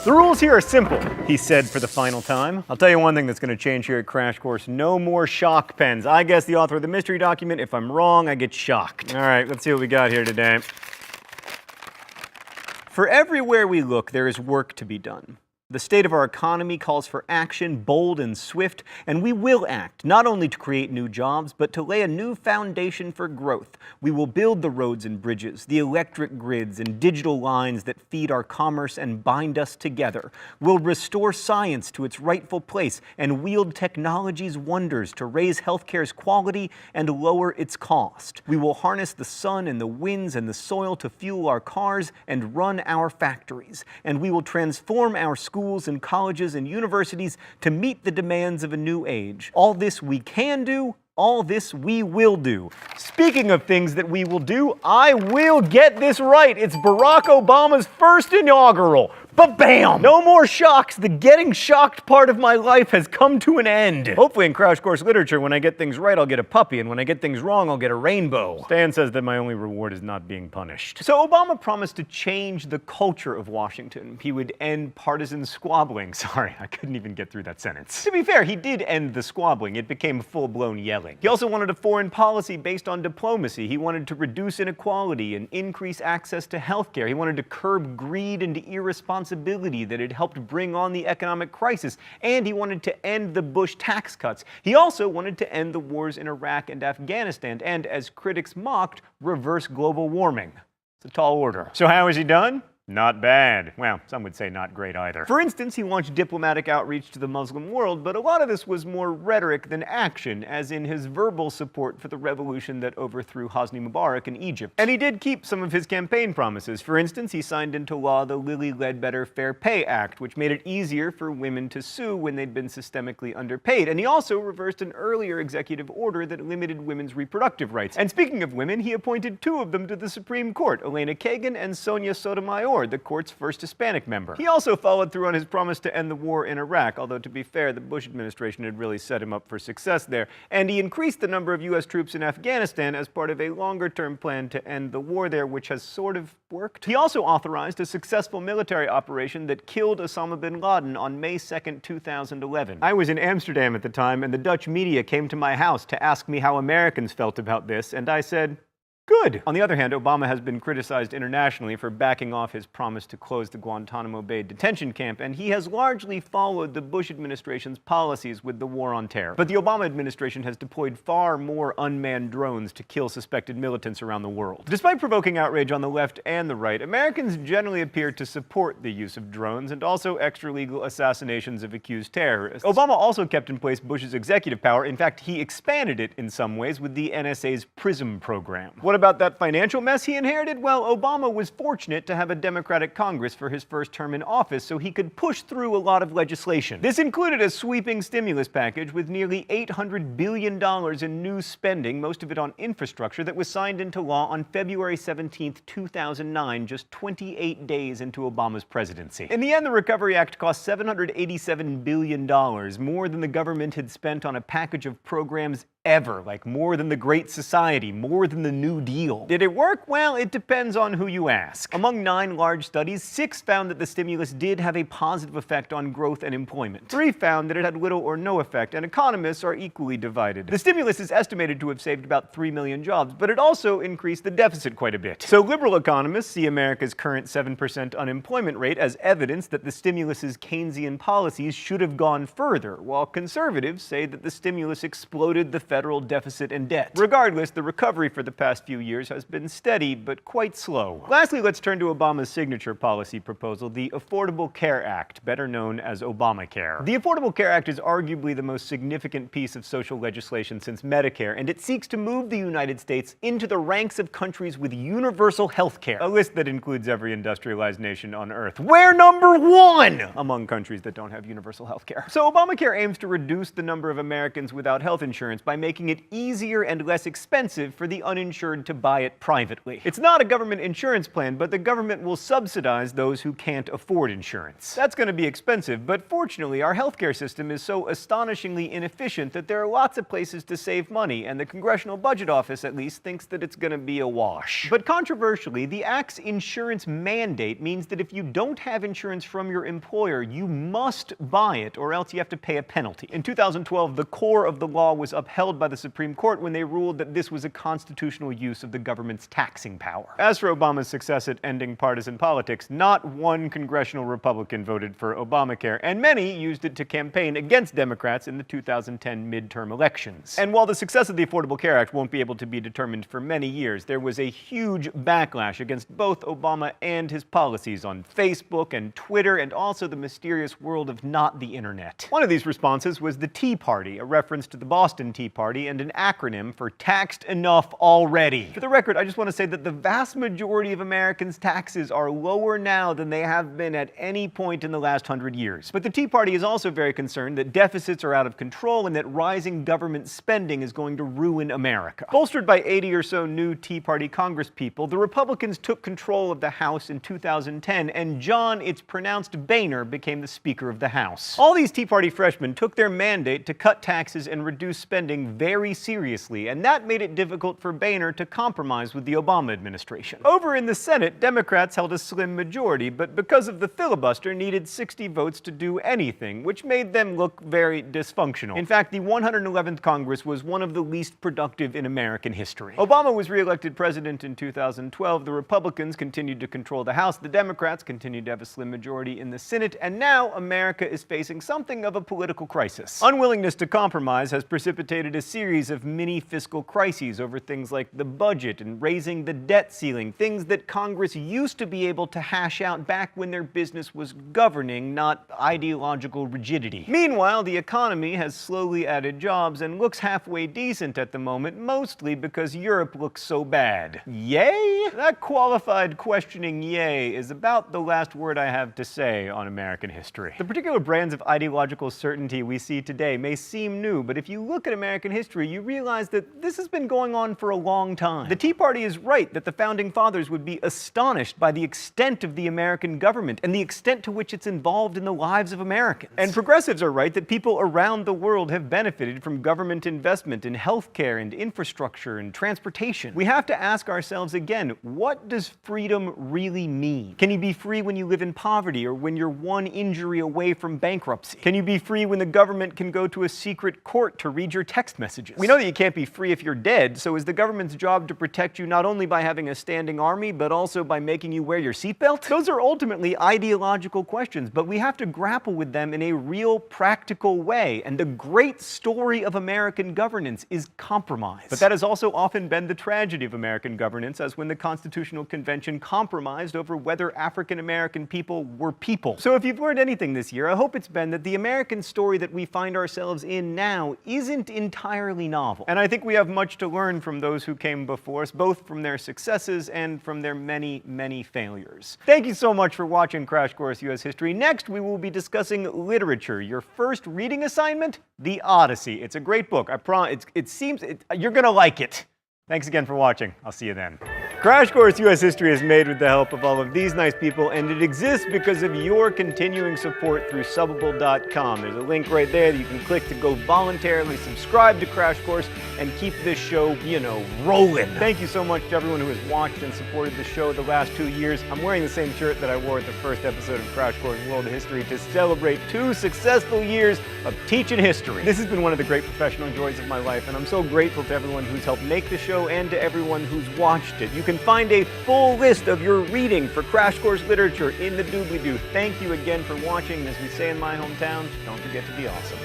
S1: The rules here are simple, he said for the final time. I'll tell you one thing that's going to change here at Crash Course. No more shock pens. I guess the author of the mystery document. If I'm wrong, I get shocked. All right, let's see what we got here today. For everywhere we look, there is work to be done. The state of our economy calls for action, bold and swift, and we will act, not only to create new jobs, but to lay a new foundation for growth. We will build the roads and bridges, the electric grids and digital lines that feed our commerce and bind us together. We'll restore science to its rightful place and wield technology's wonders to raise healthcare's quality and lower its cost. We will harness the sun and the winds and the soil to fuel our cars and run our factories. And we will transform our schools and colleges and universities to meet the demands of a new age. All this we can do, all this we will do. Speaking of things that we will do, I will get this right. It's Barack Obama's first inaugural. Ba-bam! No more shocks. The getting shocked part of my life has come to an end. Hopefully in Crash Course Literature, when I get things right, I'll get a puppy, and when I get things wrong, I'll get a rainbow. Stan says that my only reward is not being punished. So Obama promised to change the culture of Washington. He would end partisan squabbling. Sorry, I couldn't even get through that sentence. To be fair, he did end the squabbling. It became full-blown yelling. He also wanted a foreign policy based on diplomacy. He wanted to reduce inequality and increase access to healthcare. He wanted to curb greed and irresponsibility responsibility that had helped bring on the economic crisis, and he wanted to end the Bush tax cuts. He also wanted to end the wars in Iraq and Afghanistan and, as critics mocked, reverse global warming. It's a tall order. So how has he done? Not bad. Well, some would say not great either. For instance, he launched diplomatic outreach to the Muslim world, but a lot of this was more rhetoric than action, as in his verbal support for the revolution that overthrew Hosni Mubarak in Egypt. And he did keep some of his campaign promises. For instance, he signed into law the Lilly Ledbetter Fair Pay Act, which made it easier for women to sue when they'd been systemically underpaid. And he also reversed an earlier executive order that limited women's reproductive rights. And speaking of women, he appointed two of them to the Supreme Court, Elena Kagan and Sonia Sotomayor, the court's first Hispanic member. He also followed through on his promise to end the war in Iraq, although to be fair, the Bush administration had really set him up for success there. And he increased the number of U.S. troops in Afghanistan as part of a longer-term plan to end the war there, which has sort of worked. He also authorized a successful military operation that killed Osama bin Laden on May 2nd, 2011. I was in Amsterdam at the time, and the Dutch media came to my house to ask me how Americans felt about this, and I said, good. On the other hand, Obama has been criticized internationally for backing off his promise to close the Guantanamo Bay detention camp, and he has largely followed the Bush administration's policies with the war on terror. But the Obama administration has deployed far more unmanned drones to kill suspected militants around the world. Despite provoking outrage on the left and the right, Americans generally appear to support the use of drones and also extralegal assassinations of accused terrorists. Obama also kept in place Bush's executive power. In fact, he expanded it in some ways with the NSA's PRISM program. What about that financial mess he inherited? Well, Obama was fortunate to have a Democratic Congress for his first term in office, so he could push through a lot of legislation. This included a sweeping stimulus package with nearly $800 billion in new spending, most of it on infrastructure, that was signed into law on February 17, 2009, just 28 days into Obama's presidency. In the end, the Recovery Act cost $787 billion, more than the government had spent on a package of programs ever, like more than the Great Society, more than the New Deal. Did it work? Well, it depends on who you ask. Among 9 large studies, 6 found that the stimulus did have a positive effect on growth and employment. 3 found that it had little or no effect, and economists are equally divided. The stimulus is estimated to have saved about 3 million jobs, but it also increased the deficit quite a bit. So liberal economists see America's current 7% unemployment rate as evidence that the stimulus's Keynesian policies should have gone further, while conservatives say that the stimulus exploded the federal deficit and debt. Regardless, the recovery for the past few years has been steady, but quite slow. Lastly, let's turn to Obama's signature policy proposal, the Affordable Care Act, better known as Obamacare. The Affordable Care Act is arguably the most significant piece of social legislation since Medicare, and it seeks to move the United States into the ranks of countries with universal health care, a list that includes every industrialized nation on Earth. We're number 1 among countries that don't have universal health care. So Obamacare aims to reduce the number of Americans without health insurance by making it easier and less expensive for the uninsured to buy it privately. It's not a government insurance plan, but the government will subsidize those who can't afford insurance. That's going to be expensive, but fortunately, our healthcare system is so astonishingly inefficient that there are lots of places to save money, and the Congressional Budget Office at least thinks that it's going to be a wash. But controversially, the Act's insurance mandate means that if you don't have insurance from your employer, you must buy it, or else you have to pay a penalty. In 2012, the core of the law was upheld by the Supreme Court when they ruled that this was a constitutional use of the government's taxing power. As for Obama's success at ending partisan politics, not one congressional Republican voted for Obamacare, and many used it to campaign against Democrats in the 2010 midterm elections. And while the success of the Affordable Care Act won't be able to be determined for many years, there was a huge backlash against both Obama and his policies on Facebook and Twitter, and also the mysterious world of not the internet. One of these responses was the Tea Party, a reference to the Boston Tea Party and an acronym for Taxed Enough Already. For the record, I just want to say that the vast majority of Americans' taxes are lower now than they have been at any point in the last 100 years. But the Tea Party is also very concerned that deficits are out of control and that rising government spending is going to ruin America. Bolstered by 80 or so new Tea Party congresspeople, the Republicans took control of the House in 2010, and John, it's pronounced Boehner, became the Speaker of the House. All these Tea Party freshmen took their mandate to cut taxes and reduce spending taking very seriously, and that made it difficult for Boehner to compromise with the Obama administration. Over in the Senate, Democrats held a slim majority, but because of the filibuster, needed 60 votes to do anything, which made them look very dysfunctional. In fact, the 111th Congress was one of the least productive in American history. Obama was re-elected president in 2012, the Republicans continued to control the House, the Democrats continued to have a slim majority in the Senate, and now America is facing something of a political crisis. Unwillingness to compromise has precipitated a series of mini fiscal crises over things like the budget and raising the debt ceiling, things that Congress used to be able to hash out back when their business was governing, not ideological rigidity. Meanwhile, the economy has slowly added jobs and looks halfway decent at the moment, mostly because Europe looks so bad. Yay? That qualified questioning yay is about the last word I have to say on American history. The particular brands of ideological certainty we see today may seem new, but if you look at American history, you realize that this has been going on for a long time. The Tea Party is right that the Founding Fathers would be astonished by the extent of the American government and the extent to which it's involved in the lives of Americans. And progressives are right that people around the world have benefited from government investment in healthcare and infrastructure and transportation. We have to ask ourselves again, what does freedom really mean? Can you be free when you live in poverty or when you're one injury away from bankruptcy? Can you be free when the government can go to a secret court to read your text messages? We know that you can't be free if you're dead, so is the government's job to protect you not only by having a standing army, but also by making you wear your seatbelt? Those are ultimately ideological questions, but we have to grapple with them in a real, practical way, and the great story of American governance is compromise. But that has also often been the tragedy of American governance, as when the Constitutional Convention compromised over whether African American people were people. So if you've learned anything this year, I hope it's been that the American story that we find ourselves in now isn't entirely novel. And I think we have much to learn from those who came before us, both from their successes and from their many, many failures. Thank you so much for watching Crash Course U.S. History. Next, we will be discussing literature. Your first reading assignment, The Odyssey. It's a great book. I promise. You're gonna like it. Thanks again for watching. I'll see you then. Crash Course U.S. History is made with the help of all of these nice people, and it exists because of your continuing support through Subbable.com. There's a link right there that you can click to go voluntarily subscribe to Crash Course and keep this show, rolling. Thank you so much to everyone who has watched and supported the show the last 2 years. I'm wearing the same shirt that I wore at the first episode of Crash Course World History to celebrate 2 successful years of teaching history. This has been one of the great professional joys of my life, and I'm so grateful to everyone who's helped make the show and to everyone who's watched it. You can find a full list of your reading for Crash Course Literature in the doobly-doo. Thank you again for watching. As we say in my hometown, don't forget to be awesome.